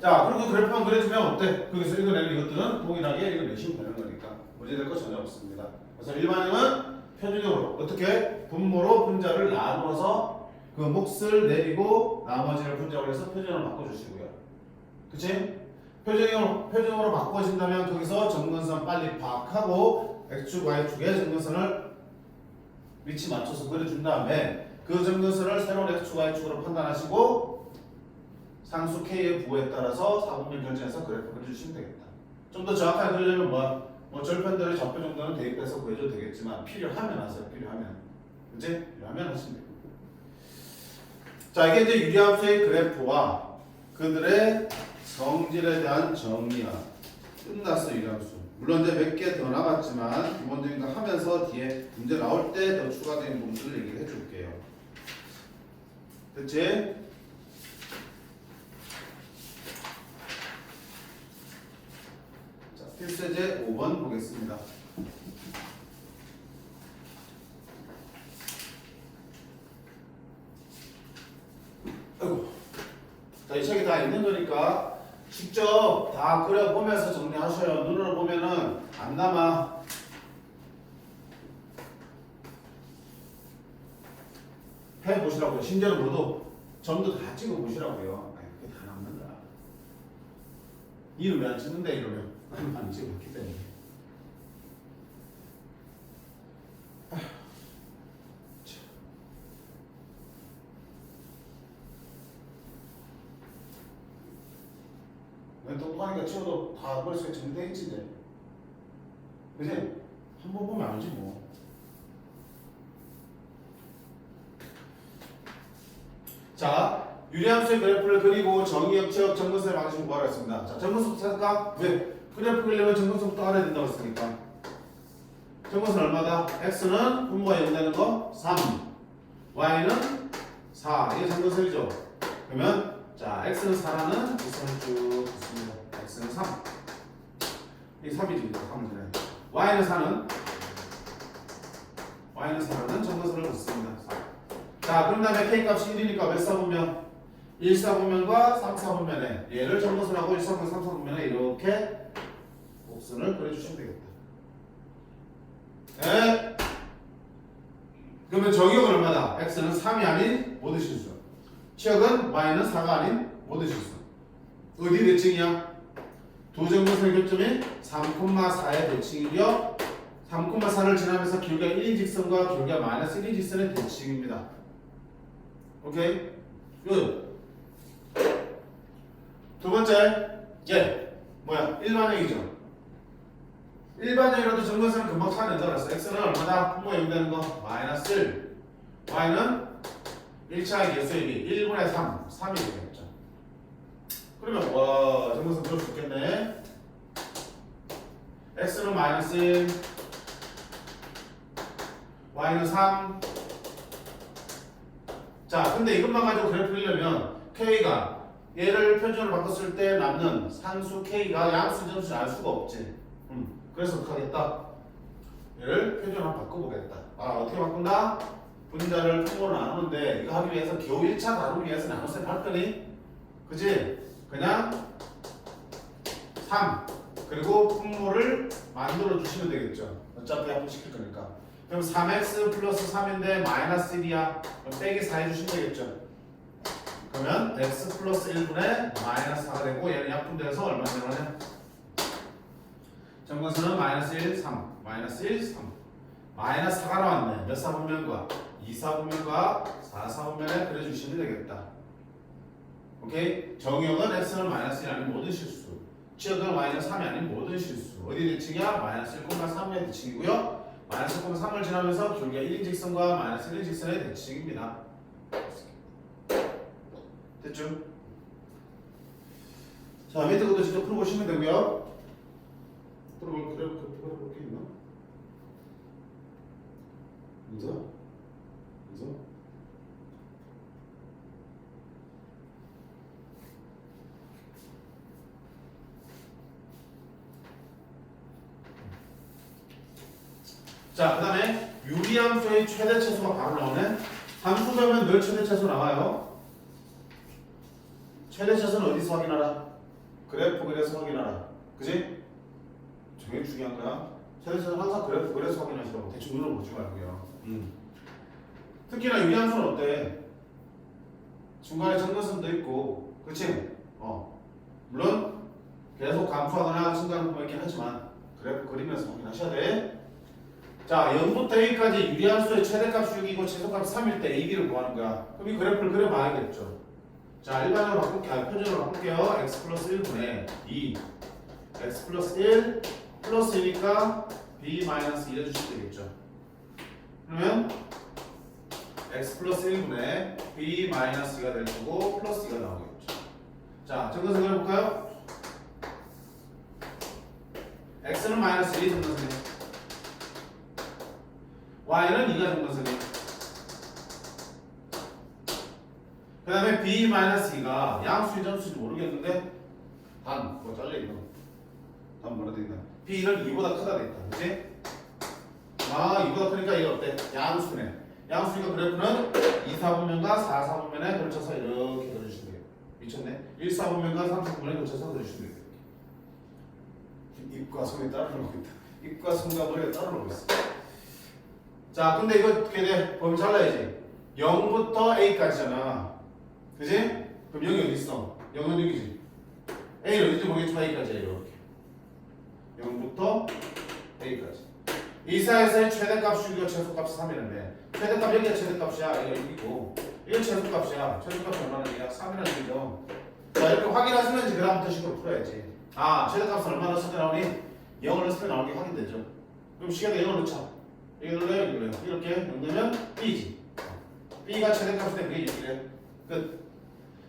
자, 그리고 그래프만 그려주면 어때? 거기서 읽어내는 이것들은 동일하게 읽어내시면 되는 거니까 문제될 거 전혀 없습니다. 그래서 일반형은 표준형으로 어떻게? 분모로 분자를 나누어서 그 몫을 내리고 나머지를 분자로 해서 표준형으로 바꿔주시고요. 그치? 표준형으로 바꿔진다면 거기서 정근선 빨리 파악하고 X축, Y축의 정근선을 위치 맞춰서 그려준 다음에 그 점근선을 새로운 x축과 y축으로 판단하시고 상수 k의 부호에 따라서 사분면 결정해서 그래프 그려주시면 되겠다. 좀 더 정확하게 그리려면 뭐 절편들의 좌표 정도는 대입해서 구해줘도 되겠지만 필요하면 하세요. 필요하면. 그치? 필요하면 하시면 돼요. 자, 이게 이제 유리함수의 그래프와 그들의 성질에 대한 정리가 끝났어요. 유리함수. 물론 이제 몇 개 더 남았지만 기본적인 거 하면서 뒤에 문제 나올 때 더 추가적인 부분들을 얘기를 해줄게요. 됐지? 자, 필수제 5번 보겠습니다. 아이고. 자, 이 책이 다 있는 거니까 직접 다 그려보면서 정리하셔요. 눈으로 보면은 안 남아. 해보시라고요. 심지어는 뭐도 점도 다 찍어보시라고요. 아니, 그게 다 남는다. 이름 왜 안 찍는데 이러면 안 찍어봤기 때문에. 똑똑하니까 치워도 다 머릿속에 정리되어 있지 이제. 그치? 한 번 보면 알지 뭐. 자, 유리함수의 그래프를 그리고 정의역, 지역, 정근선을 막으시면 뭐하라 했습니다. 자, 정근선부터 찾을까? 왜? 그래프 그리려면 정근선부터 알아야 된다고 했으니까. 정근선 얼마다? x는 분모가 0 되는 거 3, y는 4. 이게 정근선이죠. 그러면 자, x는 4라는 이 선을 쭉 긋습니다. x는 3. 이게 3이지, 3은 되네. y는 4라는 정근선을 긋습니다. 자, 그럼 다음에 k 값이 1이니까 몇 사분면? 1사분면과 3사분면에 얘를 정근선하고 1사분면, 3사분면에 이렇게 곡선을 그려주시면 되겠다. 네. 그러면 정의역은 얼마다? x는 3이 아닌 모든 실수. 치역은 y는 4가 아닌 모든 실수. 어디 대칭이야? 두 정근선의 교점이 3,4의 대칭이고요. 3,4를 지나면서 기울기가 1인 직선과 기울기가 마이너스 1인 직선의 대칭입니다. 오케이? 굿. 두 번째, 뭐야? 일반형이죠. 일반형이라도 정근선은 금방 찾는 줄 알았어. x는 얼마다? 분모에 0 되는 거 마이너스 1. y는 1차의 개수액이 1분의 3, 3이 되겠죠. 그러면 와, 정근선 그럴 수 있겠네. x는 마이너스 1, y는 3. 자, 근데 이것만 가지고 그래프 그리려면 k가 얘를 표준으로 바꿨을 때 남는 상수 k가 양수 점수 알 수가 없지. 그래서 어떻게 하겠다? 얘를 표준으로 바꿔보겠다. 아, 어떻게 바꾼다? 분자를 분모로 나누는데 이거 하기 위해서 겨우 1차 다루기 위해서 나눗셈 할 거니? 그지? 그냥 3 그리고 분모를 만들어 주시면 되겠죠. 어차피 합분시킬 거니까. 그럼 3x 플러스 3인데 마이너스 1이야. 그럼 빼기 4 해주시면 되겠죠. 그러면 x 플러스 1분의 마이너스 4가 되고 얘는 약분돼서 얼마 되느냐? 정근선은 마이너스 1, 3, 마이너스 1, 3. 마이너스 4가 나왔네. 몇 사분면과? 2사분면과 4사분면에 그려주시면 되겠다. 오케이? 정의역은 x는 마이너스 1이 아닌 모든 실수. 치역은 마이너스 3이 아닌 모든 실수. 어디 대칭이야? 마이너스 1,3의 대칭이고요. 마이너스 1,3을 지나면서 기울기가 1인 직선과 마이너스 1인 직선의 대칭입니다. 됐죠? 자, 밑에 것도 직접 풀어보시면 되고요. 풀어볼 게 있나? 인서? 자, 그 다음에 유리함수의 최대 최소가 바로 나오네. 함수 배우면 늘 최대 최소 나와요. 최대 최소는 어디서 확인하라? 그래프 그려서 확인하라. 그지? 되게 중요한 거야. 최대 최소는 항상 그래프 그려서 확인하시라고. 대충 눈으로 보지 말고요. 특히나 유리함수는 어때? 중간에 정근선도 있고, 그치? 물론 계속 감소하거나 순간 보면 있긴 하지만 그래프 그리면서 확인하셔야 돼. 자, 0부터 A까지 유리함수의 최대값 6이고 최소값 3일 때 A, B를 구하는 거야. 그럼 이 그래프를 그려봐야겠죠. 자, 일반적으로 바꿀게요. 표준으로 바꿀게요. x 플러스 1분의 2 x 플러스 1 플러스 1이니까 b 마이너스 1 해주시면 되겠죠. 그러면 x 플러스 1분의 b 마이너스 2가 될 거고 플러스 2가 나오겠죠. 자, 정근선 그려볼까요? x는 마이너스 1이 정근선이, y는 2가 정근선이. 그 다음에 b 마이너스 2가 양수인지 점수인지 모르겠는데 단, 뭐 잘려있나? 단 뭐라 되있나? b는 2보다 크다 되있다. 그치? 아, 2보다 크니까 이거 어때? 양수네. 양수니까 그래프는 2, 4분면과 4, 4분면에 걸쳐서 이렇게 그려주시면 돼요. 미쳤네? 1, 4분면과 3, 4분면에 걸쳐서 그려주시면 돼요. 입과 손이 따로 놀고 있다. 입과 손과 머리가 따로 놀고 있어. 자, 근데 이거 어떻게 돼? 범위 잘라야지. 0부터 A까지잖아. 그지? 그럼 0이 어디 있어? 0은 여기지. A는 어딘지 모르겠지만 A까지야, 이렇게. 0부터 A까지. 이 사이에서의 최대값 6이고 최소값이 3이라며. 최대값 여기가 최대값이야. 이거 여기고. 이건 최소값이야. 최소값이 얼마나? 3이라는 얘기죠. 자, 이렇게 확인하시는지 그 다음부터 식으로 풀어야지. 아, 최대값은 얼마나 넣었을 때 나오니? 0을 넣었을 때 나오는 게 확인되죠. 그럼 시계에 0을 넣자. 여기 넣어요, 여기 넣어요. 이렇게 0 넣으면 B지. B가 최대값이 되는 게 6이래. 끝.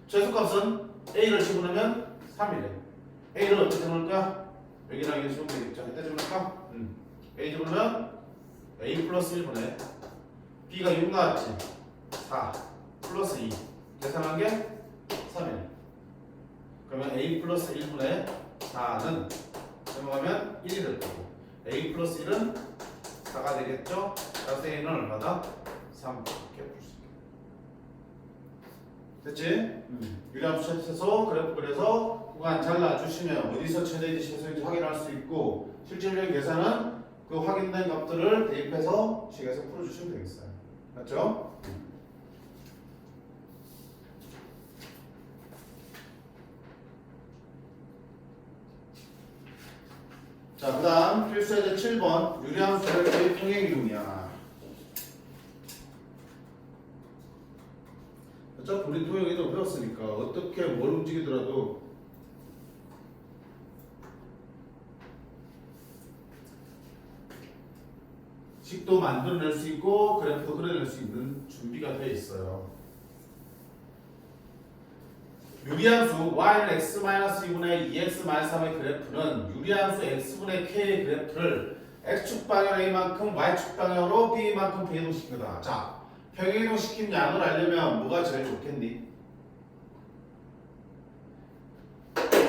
최소값은 A를 집어넣으면 3이래. A를 어떻게 넣을 거야? 여기랑 여기 집으면 되겠죠. 이따 집어넣을까? A 집으면 A 플러스 1분의 B가 6 나왔지? 4 플러스 2 계산한 게 3이네. 그러면 A 플러스 1분의 4는 넘어가면 1이 될 거고 A 플러스 1은 4가 되겠죠? 따라서 A는 얼마다? 3 이렇게 풀 수 있게 됐지? 유리함수 찾아서 그래프 그래서 구간 잘라주시면 어디서 최대인지 최소인지 확인할 수 있고 실질적인 계산은 그 확인된 값들을 대입해서 식에서 풀어주시면 되겠어요. 맞죠? 자, 그 다음 필수예제 7번 유리함수의 대입 평행이동이야. 어차피 우리 통영이동 배웠으니까 어떻게 뭘 움직이더라도 식도 만들어낼 수 있고 그래프도 그려낼 수 있는 준비가 되어 있어요. 유리함수 y는 x-2분의 2x-3의 그래프는 유리함수 x분의 k의 그래프를 x축 방향 a만큼 y축 방향으로 b만큼 평행이동시킨 거다. 자, 평행이동시킨 양을 알려면 뭐가 제일 좋겠니?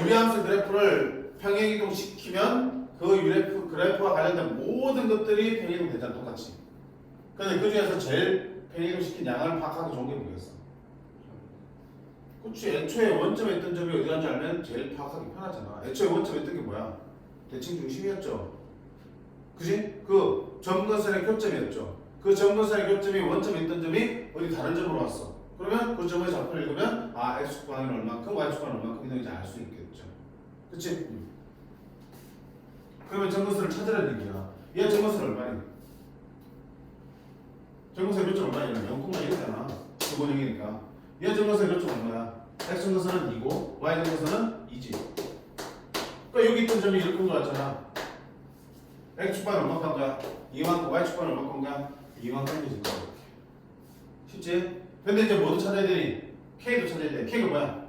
유리함수 그래프를 평행이동시키면 그 그래프와 관련된 모든 것들이 평행이동 되잖아, 똑같이. 근데 그 중에서 제일 평행이동시킨 양을 파악하기 좋은 게 뭐겠어? 그치, 애초에 원점에 있던 점이 어디 간지 알면 제일 파악하기 편하잖아. 애초에 원점에 있던 게 뭐야? 대칭 중심이었죠. 그지? 그 점근선의 교점이었죠. 그 점근선의 교점이 원점에 있던 점이 어디 다른 점으로 왔어. 그러면 그 점의 좌표를 읽으면 아, x축 방향은 얼만큼, y축 방향은 얼만큼 이동인지 알 수 있겠죠. 그치? 그러면 점근선을 찾으라는 얘기야. 얘 점근선 얼마니? 점근선 교점 얼마냐? 0,1이잖아. 기본형이니까. 얘 점근선 교점 얼마야? x 점근선은 2고 y 점근선은 2지. 그러니까 여기 있던 점이 이렇게 온 거 같잖아. x축 방향은 얼마큼 한 거야? 2만큼, y축 방향은 얼마큼 한 거야? 2만큼 해줄 거야. 쉽지? 근데 이제 뭐도 찾아야 되니? k도 찾아야 돼. k가 뭐야?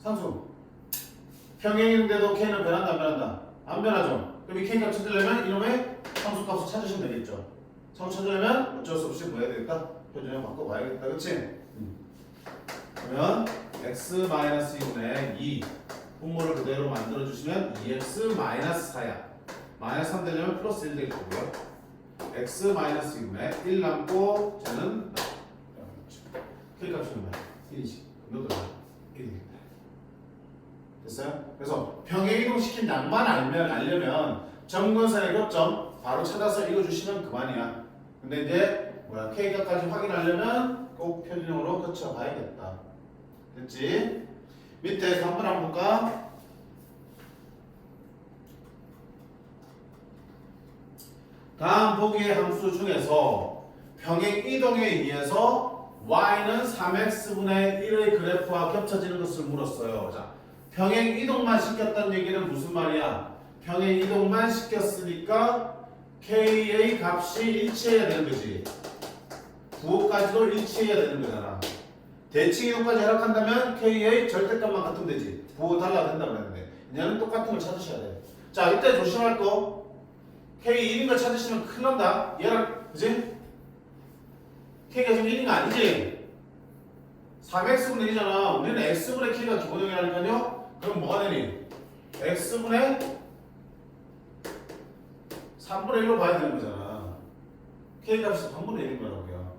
상수. 평행인데도 k는 변한다 안 변한다? 안 변하죠. 그럼 이 k값 찾으려면 이놈의 상수값을 찾으시면 되겠죠. 상수 찾으려면 어쩔 수 없이 뭐 해야 되겠다? 표준형 바꿔봐야겠다. 그치? 그러면 x-2분의 2 분모를 그대로 만들어주시면 2x-4야. 마이너스 3 되려면 플러스 1 될 거고요. x-2분의 1 남고 쟤는 k값이 얼마야? 1이지. 너도 1이 되겠다. 됐어요? 그래서 평행이동 시킨 양만 알려면 점근선의 교점 바로 찾아서 읽어주시면 그만이야. 근데 이제 뭐야 k값까지 확인하려면 꼭 표준형으로 그쳐봐야겠다. 됐지? 밑에 3번 한번 볼까? 다음 보기의 함수 중에서 평행 이동에 의해서 y는 3x분의 1의 그래프와 겹쳐지는 것을 물었어요. 자, 평행 이동만 시켰다는 얘기는 무슨 말이야? 평행 이동만 시켰으니까 k의 값이 일치해야 되는 거지. 부호까지도 일치해야 되는 거잖아. 대칭 이동까지 해석한다면 k의 절대값만 같으면 되지. 부호 달라야 된다고 그랬는데 얘는 똑같은 걸 찾으셔야 돼. 자, 이때 조심할 거 k 1인 걸 찾으시면 큰일 난다. 얘랑 그지? k가 지금 1인 거 아니지? 3x분의 1이잖아. 우리는 x분의 k가 기본형이라니까요. 그럼 뭐가 되니? x분의 3분의 1로 봐야 되는 거잖아. k 값이 3분의 1인 거라고요.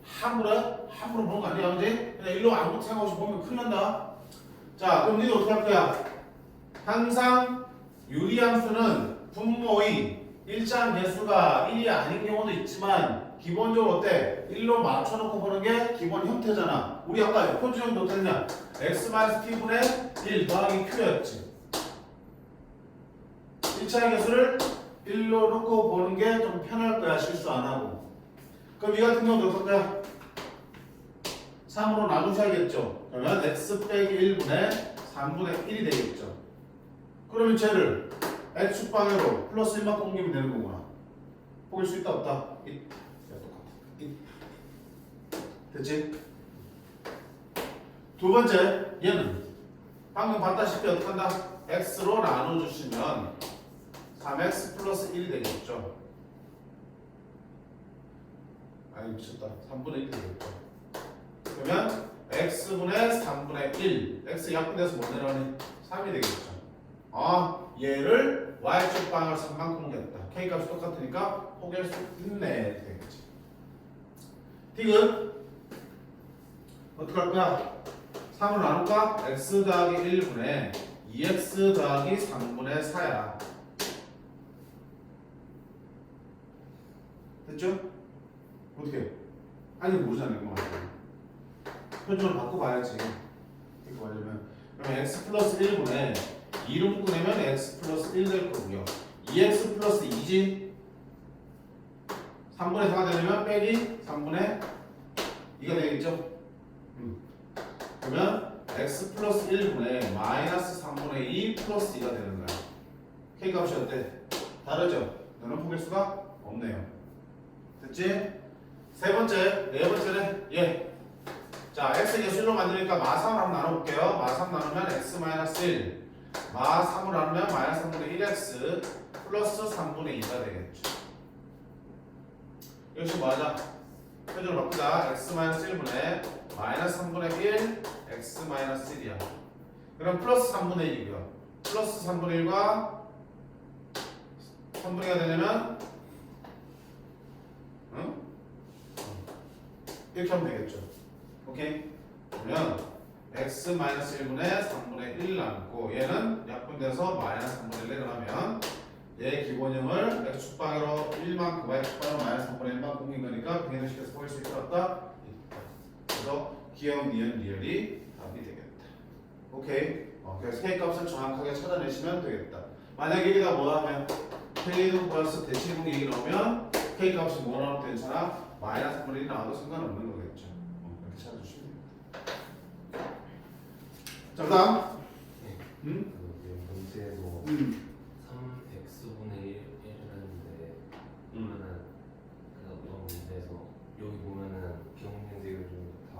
함부로 보는 거 아니야, 그지? 그냥 일로 아무것도 생각 없이 보면 큰일 난다. 자, 그럼 니도 어떻게 할 거야? 항상 유리함수는 분모의 일정 개수가 1이 아닌 경우도 있지만 기본적으로 어때? 1로 맞춰놓고 보는 게 기본 형태잖아. 우리 아까 표준형도 어땠냐? x-t분의 1 더하기 q였지. 1차의 개수를 1로 놓고 보는 게 좀 편할 거야. 실수 안 하고. 그럼 이 같은 경우도 어떨 거야? 3으로 나누셔야겠죠. 그러면 x 빼기 1분의 3분의 1이 되겠죠. 그러면 쟤를 x축방으로 플러스 1만 옮기면 되는 거구나. 보일 수 있다 없다? 됐지? 두 번째 얘는 방금 봤다시피 어떻게 한다? x로 나눠주시면 3x 플러스 1이 되겠죠. 아니 미쳤다. 3분의 1이 되겠죠. 그러면 x분의 3분의 1 x 약분돼서 뭐 내려가니? 3이 되겠죠. 얘를 y축 방을 3만큼 옮겼다. k 값이 똑같으니까 포기할 수 있네 되겠지. 딕은 어떻게 할 거야? 3으로 나눌까? x 더하기 1분의 2x 더하기 3분의 4야. 됐죠? 어떻게? 아니 모르잖아 이거 말이야. 표준을 바꿔봐야지. 이거 하려면 그러면 x 플러스 1분의 2로 묶어내면 x 플러스 1 될 거고요. 2x 플러스 2지? 3분의 4가 되려면 빼기 3분의 2가 되겠죠? 그러면 x 플러스 1분의 마이너스 3분의 2 플러스 2가 되는 거야. k 값이 어때? 다르죠? 너는 포기할 수가 없네요. 됐지? 세 번째, 네 번째는 자, x 개수로 만드니까 마 3을 한번 나눠볼게요. 마 3 나누면 x 마이너스 1 마 3을 나누면 마이너스 3분의 1x 플러스 3분의 2가 되겠죠. 역시 뭐하자? 표준을 바꾸자. x 마이너스 1분의 마이너스 3분의 1 x 마이너스 1이야. 그럼 플러스 3분의 1이고요. 플러스 3분의 1과 3분의 2가 되려면 이렇게 하면 되겠죠. 오케이? 그러면 x 마이너스 1분의 3분의 1 남고 얘는 약분돼서 마이너스 3분의 1 내려가면 얘 기본형을 x축방으로 1만큼 y축방으로 마이너스 3분의 1만 옮긴 거니까 병행식에서 보일 수 있다 없다? 그래서 기억, 니은, 리을이 답이 되겠다. 오케이? 그래서 k 값을 정확하게 찾아내시면 되겠다. 만약에 여기다 뭐라 하면 k는 플러스 대칭분 얘기 나오면 k 값이 뭐 나와도 괜찮아? 마이너스 3분의 1이 나와도 상관없는 거겠죠. 이렇게 찾아주시면 됩니다. 자, 그 다음 문제에서 3x분의 1이라는데 그러면은 그 어떤 문제에서 여기 보면은 기억문제를 다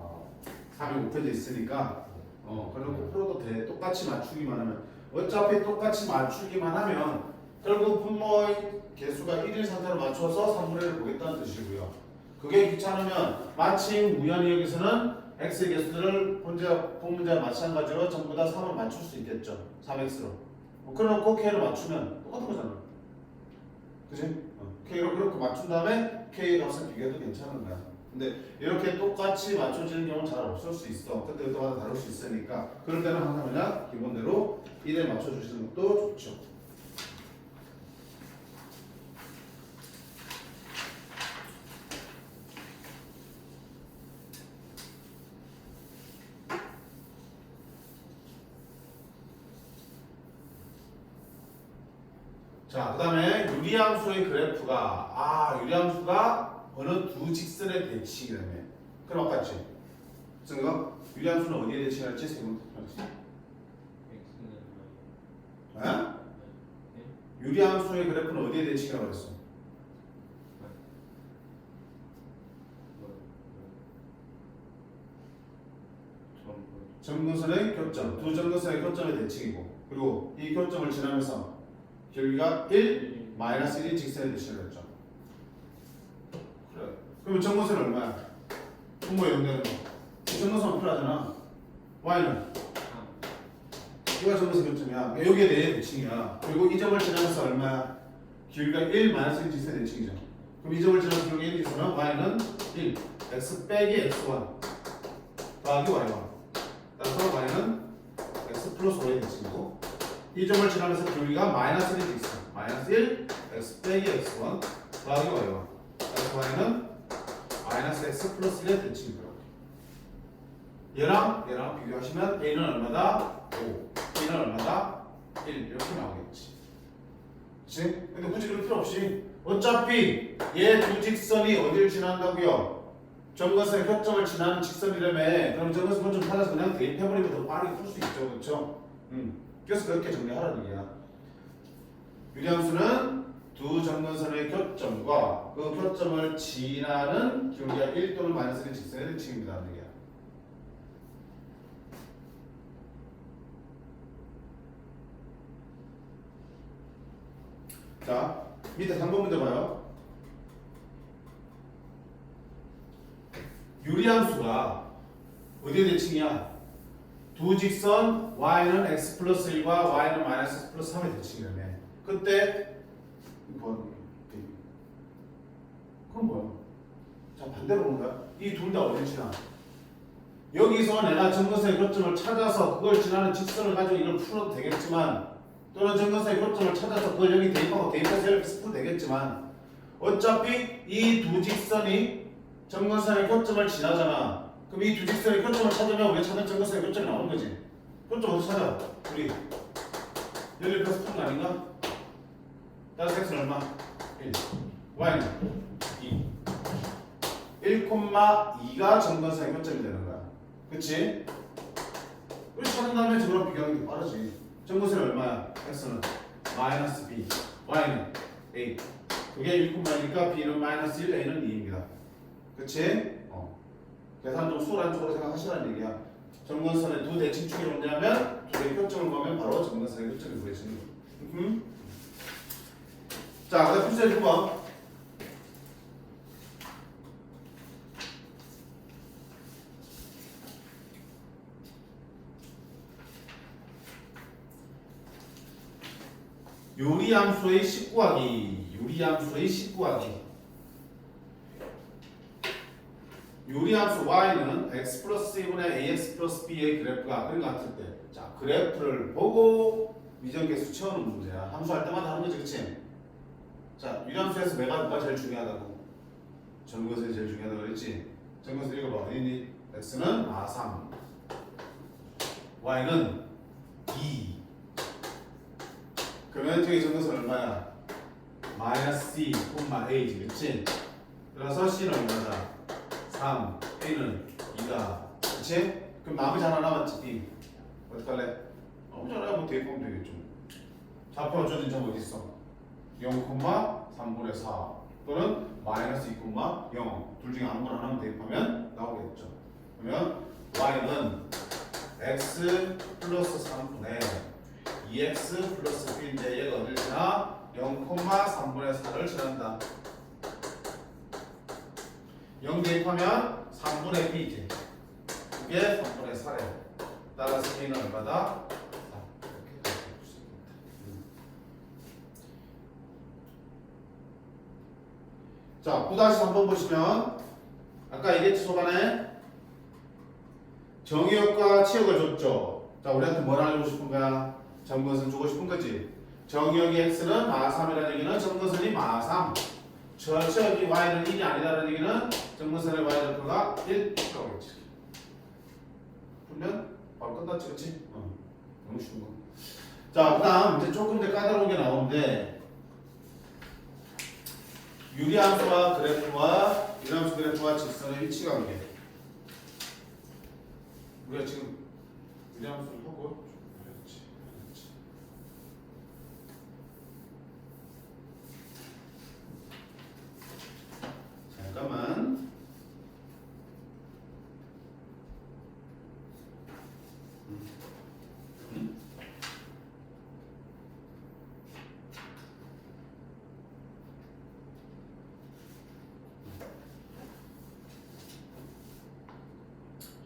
3이 곱해져 있으니까 그리고 풀어도 돼. 똑같이 맞추기만 하면 어차피 똑같이 맞추기만 하면 결국 분모의 개수가 1인 상태로 맞춰서 3분의 1을 보겠다는 뜻이고요. 그게 귀찮으면 마침 우연히 여기서는 x의 개수들을 본 문제와 마찬가지로 전부 다 3을 맞출 수 있겠죠. 3x로. 그래놓고 k를 맞추면 똑같은 거잖아. 그치? k로 그렇게 맞춘 다음에 k 값을 비교해도 괜찮은 거야. 근데 이렇게 똑같이 맞춰지는 경우는 잘 없을 수 있어. 그때마다 다를 수 있으니까. 그럴 때는 항상 그냥 기본대로 1에 맞춰주시는 것도 좋죠. 자, 그 다음에 유리함수의 그래프가 유리함수가 어느 두 직선의 대칭이라며. 그럼 아까지 그래서 유리함수는 어디에 대칭할지 세분 어? 유리함수의 그래프는 어디에 대칭이라고 그랬어? 점근선의 교점, 두 점근선의 교점의 대칭이고, 그리고 이 교점을 지나면서 길이가 1, 마이너스 1인 직선의 대칭을 했죠. 그래. 그러면 점근선은 얼마야? 분모에 연결되는 거. 이 점근선은 필요하잖아. y는 이가 점근선 교점이야. 여기에 대해 대칭이야. 그리고 이 점을 지나면서 얼마야? 길이가 1, 마이너스 1인 직선의 대칭이죠. 그럼 이 점을 지나면서 길이가 1인 직선은 y는 1, x 빼기 x1 더하기 y1. 따라서 y는 x 플러스 5의 대칭이고, 이 점을 지나면서 길이가 마이너스 1이 있어. 마이너스 1, x 빼기 x1 더하기 y1. 따라서 y는 마이너스 x 플러스 1의 대칭이고요. 얘랑 비교하시면 a는 얼마다? 5, b는 얼마다? 1 이렇게 나오겠지. 그치? 근데 굳이 그럴 필요 없이 어차피 얘 두 직선이 어디를 지난다고요? 점근선의 교점을 지나는 직선이라며. 그럼 점근선 교점 찾아서 그냥 대입해버리면 더 빠르게 풀 수 있죠. 그렇죠? 그래서 그렇게 정리하라는 얘기야. 유리함수는 두 점근선의 교점과 그 교점을 지나는 길이가 1 또는 마이너스 1의 직선의 대칭입니다. 얘기야. 자, 밑에 3번 문제 봐요. 유리함수가 어디에 대칭이야? 두 직선 y는 x 플러스 1과 y는 마이너스 x 플러스 3의 대칭이라며. 그때 뭐 그럼 뭐야? 자, 반대로 보는 거야. 이 둘 다 어디를 지나? 여기서 내가 점근선의 교점을 찾아서 그걸 지나는 직선을 가지고 이걸 풀어도 되겠지만, 또는 점근선의 교점을 찾아서 그걸 여기 대입하고 대입해서 이렇게 풀어도 되겠지만, 어차피 이 두 직선이 점근선의 교점을 지나잖아. 그럼 이 두 직선의 교점을 찾으면 우리가 찾는 점근선의 교점이 나오는 거지. 교점 어디서 찾아? 우리 여기 펴서 푸는 거 아닌가? 따라서 x는 얼마? 1, y는 2. 1,2가 점근선의 교점이 되는 거야. 그치? 우리 찾은 다음에 저거랑 비교하는 게 빠르지. 점근선이 얼마야? x는 마이너스 b, y는 a. 그게 1,2니까 b는 마이너스 1, a는 2입니다. 그치? 계산 좀 수월한 쪽으로 생각하시라는 얘기야. 점근선의 두 대칭축이 뭐냐면 두 개의 교점을 보면 바로 점근선의 교점이 구해지는 거야. 자, 그다음 풀세 6번. 유리함수의 19하기. 유리함수의 19하기. 유리함수 y는 x 플러스 1분의 ax 플러스 b의 그래프가 그런 것 같을 때, 자, 그래프를 보고 미정계수 채우는 문제야. 함수할 때마다 하는 거지, 그치? 자, 유리함수에서 뭐가 제일 중요하다고? 점근선이 제일 중요하다고 그랬지? 점근선 읽어봐. 어디니? x는 3, y는 2. 그러면 저기 점근선 얼마야? 마이너스 c, a지, 그치? 그래서 c는 얼마다? 3, A는 2다. 그치? 그럼 나머지 하나 남았지, B. 어떡할래? 나머지 하나 뭐 대입하면 되겠죠. 좌표가 주어진 점 어디 있어? 0,3분의 4 또는 마이너스 2,0. 둘 중에 아무거나 하나만 대입하면 나오겠죠. 그러면 y는 x 플러스 3분의 2x 플러스 b인데 얘가 어딜 지나? 0,3분의 4를 지난다. 0 대입하면 3분의 b지. 그게 3분의 4래. 따라서 b는 얼마다? 4. 이렇게 대입할 수 있습니다. 자, 9-3번 보시면 아까 얘기했지, 초반에 정의역과 치역을 줬죠. 자, 우리한테 뭘 알려주고 싶은 거야? 점근선 주고 싶은 거지. 정의역이 x는 마3이라는 얘기는 점근선이 마3. 저 치역이 y는 1이 아니다라는 얘기는 점근선의 y좌표가 1이라고 했지. 풀면 바로 끝났지, 그치? 너무 쉬운 거. 자, 그 다음 이제 조금 더 까다로운 게 나오는데, 유리함수와 그래프와 유리함수 그래프와 직선의 위치 관계. 우리가 지금 유리함수를 하고 그렇지. 잠깐만.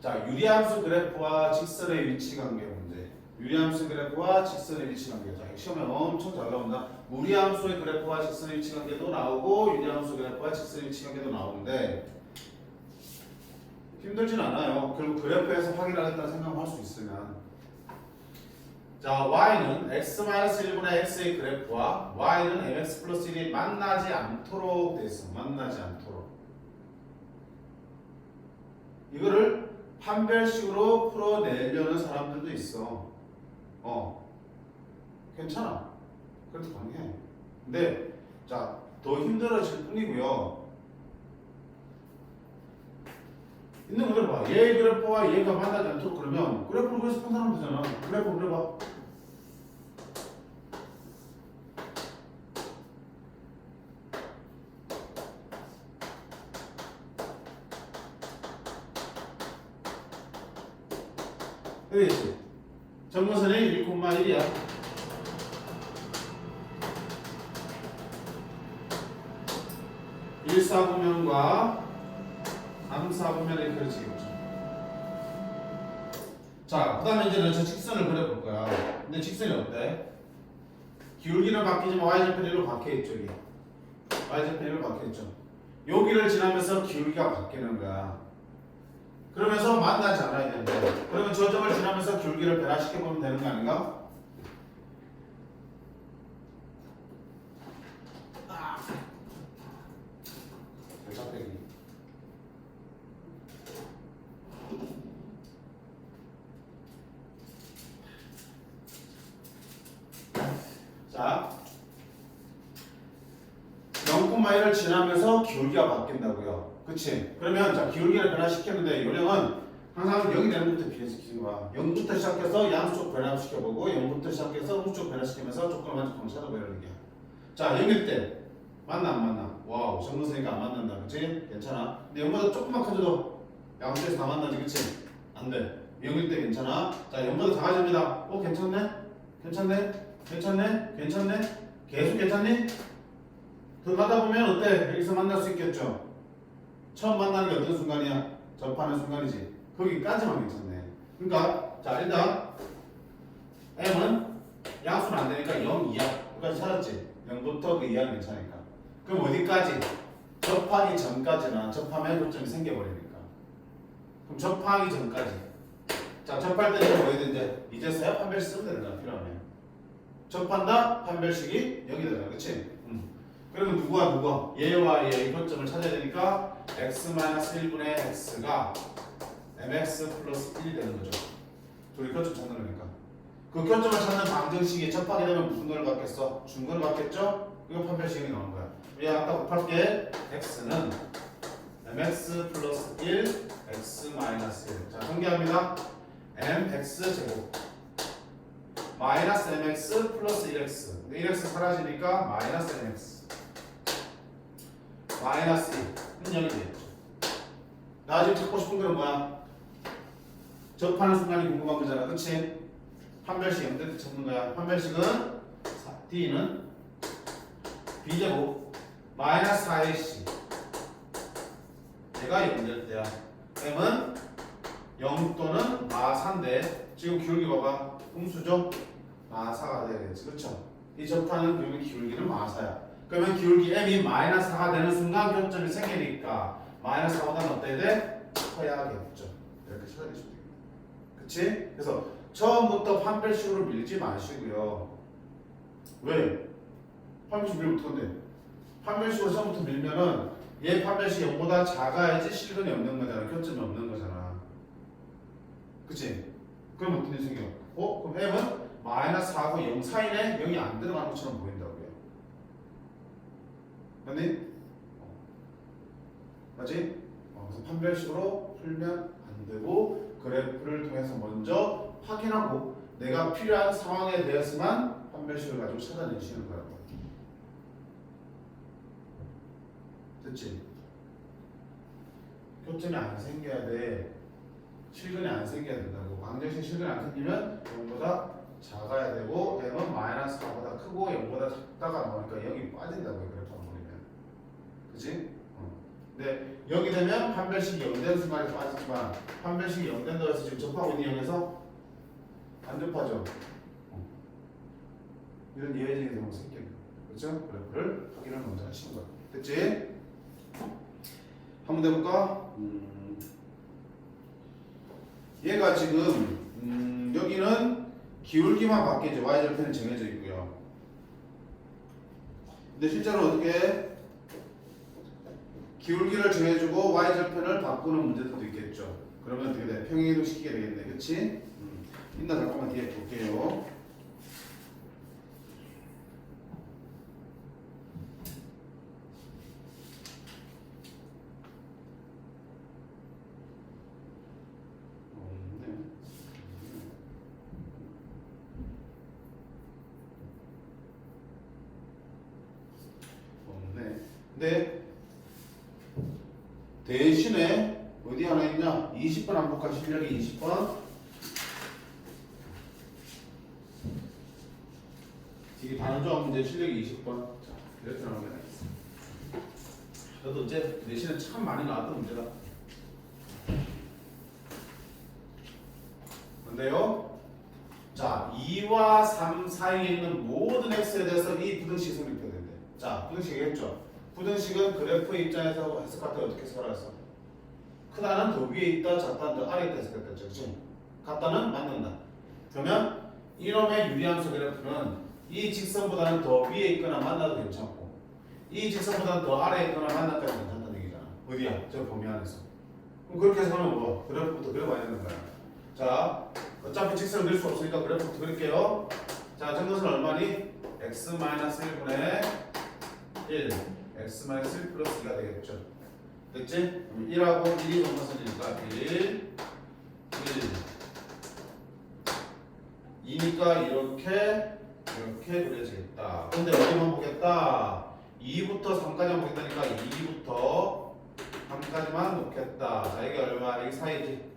자, 유리함수 그래프와 직선의 위치 관계 문제. 유리함수 그래프와 직선의 위치 관계. 자, 시험에 엄청 잘 나온다. 무리함수의 그래프와 직선의 위치 관계도 나오고 유리함수 그래프와 직선의 위치 관계도 나오는데 힘들진 않아요. 결국 그래프에서 확인하겠다는 생각을 할 수 있으면. 자, y는 x-1분의 x의 그래프와 y는 mx 플러스 1이 만나지 않도록 돼 있어. 만나지 않도록. 이거를 판별식으로 풀어내려는 사람들도 있어. 괜찮아. 그래도 가능해. 근데 자, 더 힘들어질 뿐이고요. 있는 그대로 봐. 얘 그래프와 얘가 만나지 않도록 그러면 그래프를 그래서 판단하면 되잖아. 그래프 그려봐. 여기 있지. 정근선이 1,1이야. 일사분면과 3사분면이 이렇게 그려지겠죠. 자, 그 다음에 이제는 저 직선을 그려볼 거야. 근데 직선이 어때? 기울기는 바뀌지만 y절편 1로 바뀌어있죠. 여기. y절편 1로 바뀌어있죠. 여기를 지나면서 기울기가 바뀌는 거야. 그러면서 만나지 않아야 되는데, 그러면 저 점을 지나면서 기울기를 변화시켜보면 되는 거 아닌가? 대착배기. 자, 0,1을 지나면서 기울기가 바뀐다고요. 그치? 그러면 자, 기울기를 변화시켰는데 요령은 항상 0이 되는 것부터 비례시키는 거야. 0부터 시작해서 양쪽 변화시켜보고 0부터 시작해서 우쪽 변화시키면서 조금만 찾아보려는 거야. 자, 0일 때 맞나 안 맞나? 와우, 정근선이니까 안 맞는다. 그치? 괜찮아. 근데 0보다 조금만 커져도 양쪽에서 다 만나지. 그치? 안 돼. 0일 때 괜찮아. 자, 0보다 작아집니다. 괜찮네? 괜찮네? 괜찮네? 괜찮네? 계속 괜찮니? 더 가다 보면 어때? 여기서 만날 수 있겠죠? 처음 만나는 게 어떤 순간이야? 접하는 순간이지. 거기까지만 괜찮네. 그러니까 자, 일단 m은 양수는 안 되니까 0 이하. 여기까지 찾았지? 0부터 그 이하는 괜찮으니까. 그럼 어디까지? 접하기 전까지나 접하면 교점이 생겨버리니까. 그럼 접하기 전까지. 자, 접할 때는 뭐 해야 되는데 이제서야 판별식 쓰면 되는 거야. 필요하면. 접한다? 판별식이 0이 되잖아. 그치? 그러면 누구와 얘와 얘의 교점을 찾아야 되니까 x-1분의 x가 mx 플러스 1이 되는 거죠. 둘이 교점 찾는 거니까. 그 교점을 찾는 방정식이 접하게 되면 무슨 거를 받겠어? 중근을 받겠죠? 이거 판별식이 나오는 거야. 우리 아까 곱할게. x는 mx 플러스 1 x 마이너스 1. 자, 정리합니다. mx 제곱 마이너스 mx 플러스 1x. 근데 1x 사라지니까 마이너스 mx 마이너스 1은 0이 되겠죠. 나 지금 찾고 싶은 거는 뭐야? 접하는 순간이 궁금한 거잖아. 그치? 판별식 0될 때 찾는 거야. 판별식은 d는 b제곱 마이너스 4ac 얘가 0될 때야. m은 0 또는 마사인데 지금 기울기 봐봐. 음수죠? 마사가 되겠지. 그쵸? 이 접하는 기울기는 마사야. 그러면 기울기 m이 마이너스 4가 되는 순간 교점이 생기니까 마이너스 4보다는 어때야 돼? 커야겠죠. 이렇게 찾아내시면 됩니다. 그치? 그래서 처음부터 판별식으로 밀지 마시고요. 왜? 판별식 밀면 어떡한데? 판별식으로 처음부터 밀면은 얘 판별식 0보다 작아야지 실근이 없는 거잖아. 교점이 없는 거잖아. 그치? 그럼 어떤 일이 생겨? 그럼 m은 마이너스 4하고 0 사이에 0이 안 들어가는 것처럼 보인다고요. 근데 맞지? 그래서 판별식으로 풀면 안 되고 그래프를 통해서 먼저 확인하고 내가 필요한 상황에 대해서만 판별식을 가지고 찾아내시는 거라고. 됐지? 교점이 안 생겨야 돼. 실근이 안 생겨야 된다고. 방정식 실근이 안 생기면 0보다 작아야 되고 m은 마이너스 4보다 크고 0보다 작다가 나오니까 여기 빠진다고요. 그래프 안 보이면. 그치? 근데 여기 되면 판별식이 0되는 순간에 빠지지만 판별식이 0된다고 해서 지금 접하고 있는 0에서 안 접하죠. 이런 예외적인 경우 생겨요. 그렇죠? 그래프를 확인을 먼저 하시는 거야. 됐지? 한번 해볼까? 얘가 지금 여기는 기울기만 바뀌죠. y절편은 정해져 있고요. 근데 실제로 어떻게 해? 기울기를 정해주고 y절편을 바꾸는 문제들도 있겠죠. 그러면 어떻게 돼? 평행이동 시키게 되겠네. 그치? 이따 잠깐만 뒤에 볼게요. 근데 대신에 어디 하나 있냐? 20번 한복할 실력이 20번. 이게 단원조합 문제 실력이 20번. 자, 이렇게 나오는 게 있어. 저도 이제 내신에 참 많이 나왔던 문제다. 근데요, 자, 2와 3 사이에 있는 모든 x에 대해서 이 부등식이 성립해야 된대. 자, 부등식이겠죠. 부등식은 그래프의 입장에서 해석할 때 어떻게 해석할까? 크다는 더 위에 있다, 작다는 더 아래에 있다 해석했겠죠. 그치? 같다는 맞는다. 그러면 이놈의 유리함수 그래프는 이 직선보다는 더 위에 있거나 만나도 괜찮고 이 직선보다는 더 아래에 있거나 만나도 괜찮다는 얘기잖아. 어디야? 저 범위 안에서. 그럼 그렇게 해석하면 뭐? 그래프부터 그려봐야 되는 거야. 자, 어차피 직선을 그릴 수 없으니까 그래프부터 그릴게요. 자, 저것은 얼마니? x-1분의 1 x-1 플러스 2가 되겠죠. 됐지? 1하고 1이 넘어서니까 1 2니까 이렇게 그려지겠다. 근데 어디만 보겠다? 2부터 3까지만 보겠다니까 2부터 3까지만 놓겠다. 자, 이게 얼마? 여기 사이지.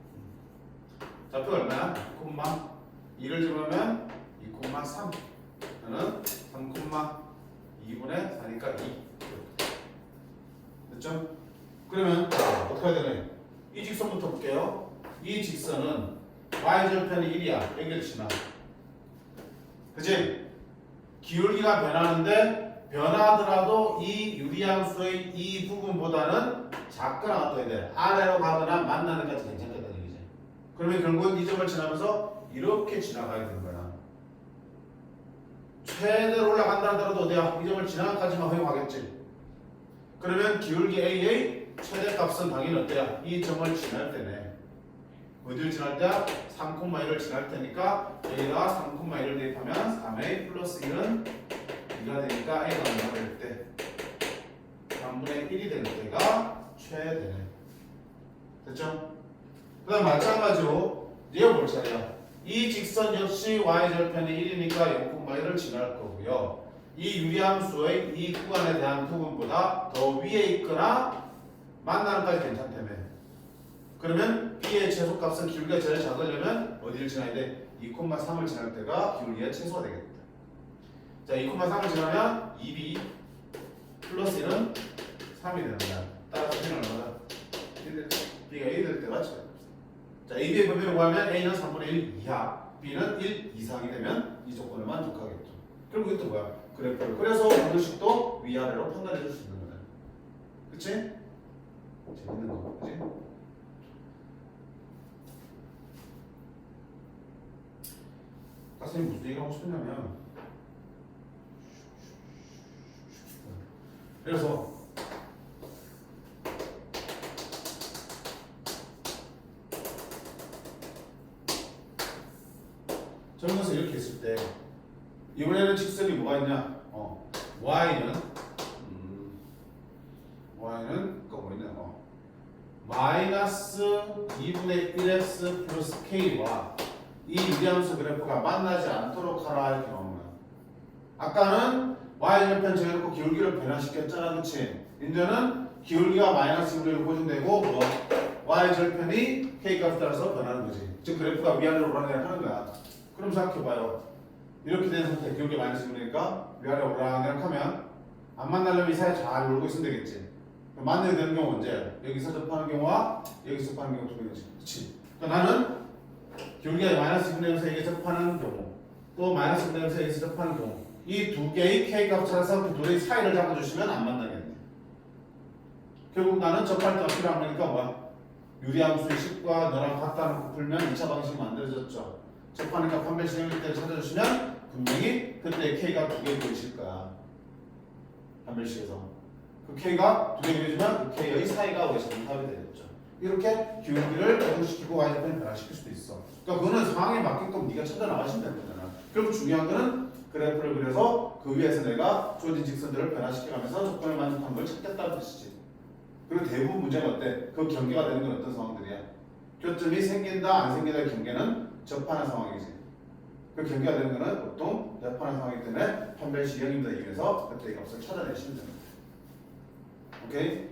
좌표가 얼마야? 2,2를 집으면 2,3. 저는 3,2분의 4니까 2. 됐죠? 그러면 자, 어떻게 해야 되나요? 이 직선부터 볼게요. 이 직선은 y절편이 1이야. 여기를 지나. 그치? 기울기가 변하는데 변하더라도 이 유리함수의 이 부분보다는 작거나 어떻게 돼? 아래로 가거나 만나는 것이 괜찮다는 얘기지. 그러면 결국은 이 점을 지나면서 이렇게 지나가야 되는 거야. 최대로 올라간다 하더라도 어디야? 이 점을 지나가까지만 허용하겠지. 그러면 기울기 A의 최대값은 당연히 어때요? 이 점을 지날 때네. 어디를 지날 때야? 3,1을 지날 테니까 A가 3,1을 대입하면 3A 플러스 1은 2가 되니까 A가 얼마가 될 때? 3분의 1이 될 때가 최대네. 됐죠? 그 다음 마찬가지로 얘가 볼 차례야. 이 직선 역시 y절편이 1이니까 0,1을 지날 거고요. 이 유리함수의 이 구간에 대한 부분보다 더 위에 있거나 만나는 까지 괜찮다며. 그러면 B의 최소값은 기울기가 제일 작으려면 어디를 지나야 돼? 2,3을 지날 때가 기울기가 최소가 되겠다. 자, 2,3을 지나면 2B 플러스 1은 3이 되는 거야. 따라서 B는 얼마다? B가 1이 될 때가 최소. 자, AB의 범위를 구하면 A는 3분의 1 이하, B는 1 이상이 되면 이 조건을 만족하겠죠. 그럼 이것도 뭐야? 그래프를. 그래서 방정식도 위아래로 판단해 줄 수 있는 거다. 그치? 재밌는 거, 그치? 선생님 무슨 얘기 하고 싶냐면 그래서 저런 것을 이렇게 했을 때 이번에는 직선이 뭐가 있냐? y는 그거 뭐 있냐? 마이너스 2분의 1x 플러스 k와 이 유리함수 그래프가 만나지 않도록 하라 이렇게 나오는 거야. 아까는 y절편 정해놓고 기울기를 변화시켰잖아, 그치? 이제는 기울기가 마이너스 2분의 1로 고정되고 뭐 y절편이 k값에 따라서 변하는 거지. 즉 그래프가 위아래로 오르락내리락 하는 거야. 그럼 생각해봐요. 이렇게 된 상태, 기울기 마이너스 2분이니까 위아래로 오르락내리락 하면 안 만나려면 이 사이에 잘 놀고 있으면 되겠지. 만나야 되는 경우 언제? 여기서 접하는 경우와 여기서 접하는 경우 두 개지. 그치? 그러니까 나는 기울기가 마이너스 2분의 1에서 여기 접하는 경우 또 마이너스 2분의 1에서 여기서 접하는 경우 이 두 개의 k값 찾아서 그 둘의 사이를 잡아주시면 안 만나겠네. 결국 나는 접할 때 어떻게 하는 거니까 뭐야? 유리함수의 식과 너랑 같다 놓고 풀면 2차 방식이 만들어졌죠. 접하니까 판별식 형일 때를 찾아주시면 분명히 그때 k가 두 개 보이실 거야. 판별식에서 그 k가 두 개 보여주면 그 k의 사이가 y 정답이 되겠죠. 이렇게 기울기를 변화시키고 y절편을 변화시킬 수도 있어. 그러니까 그거는 상황에 맞게끔 네가 찾아 나가시면 되는 거잖아. 결국 중요한 거는 그래프를 그려서 그 위에서 내가 주어진 직선들을 변화시켜가면서 조건을 만족한 걸 찾겠다는 뜻이지. 그리고 대부분 문제가 어때? 그 경계가 되는 건 어떤 상황들이야? 교점이 생긴다 안 생긴다의 경계는 접하는 상황이지. 그 경계가 되는 거는 보통 접하는 상황이기 때문에 판별식 0입니다. 이용해서 그때의 값을 찾아내시면 됩니다. 오케이?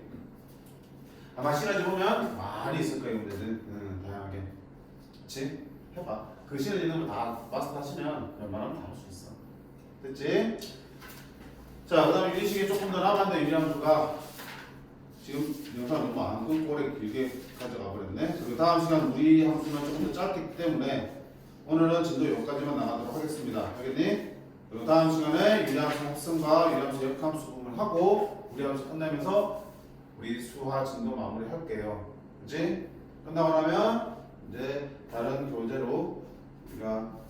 아마 시너지 보면 많이 있을 거예요. 문제들 다양하게. 그치? 해봐. 그 시너지 있는 거 다 마스터 하시면 웬만하면 다 할 수 있어. 됐지? 자, 그 다음에 유리식이 조금 더 남았는데 유리함수가 지금 영상 너무 안 끊고 오래 길게 가져가 버렸네. 그 다음 시간 우리 함수는 조금 더 짧기 때문에 오늘은 진도 여기까지만 나가도록 하겠습니다. 알겠니? 그리고 다음 시간에 유리함수 합성과 유리함수 역함수 부분을 하고 우리함수 끝내면서 우리 수화 진도 마무리 할게요. 그치? 끝나고 나면 이제 다른 교재로 우리가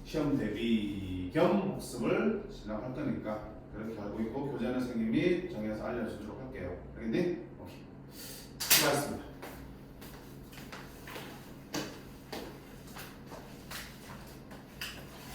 시험 대비 겸 복습을 진행할 거니까 그렇게 알고 있고 교재는 선생님이 정해서 알려주도록 할게요. 알겠니? 오케이. 수고하셨습니다.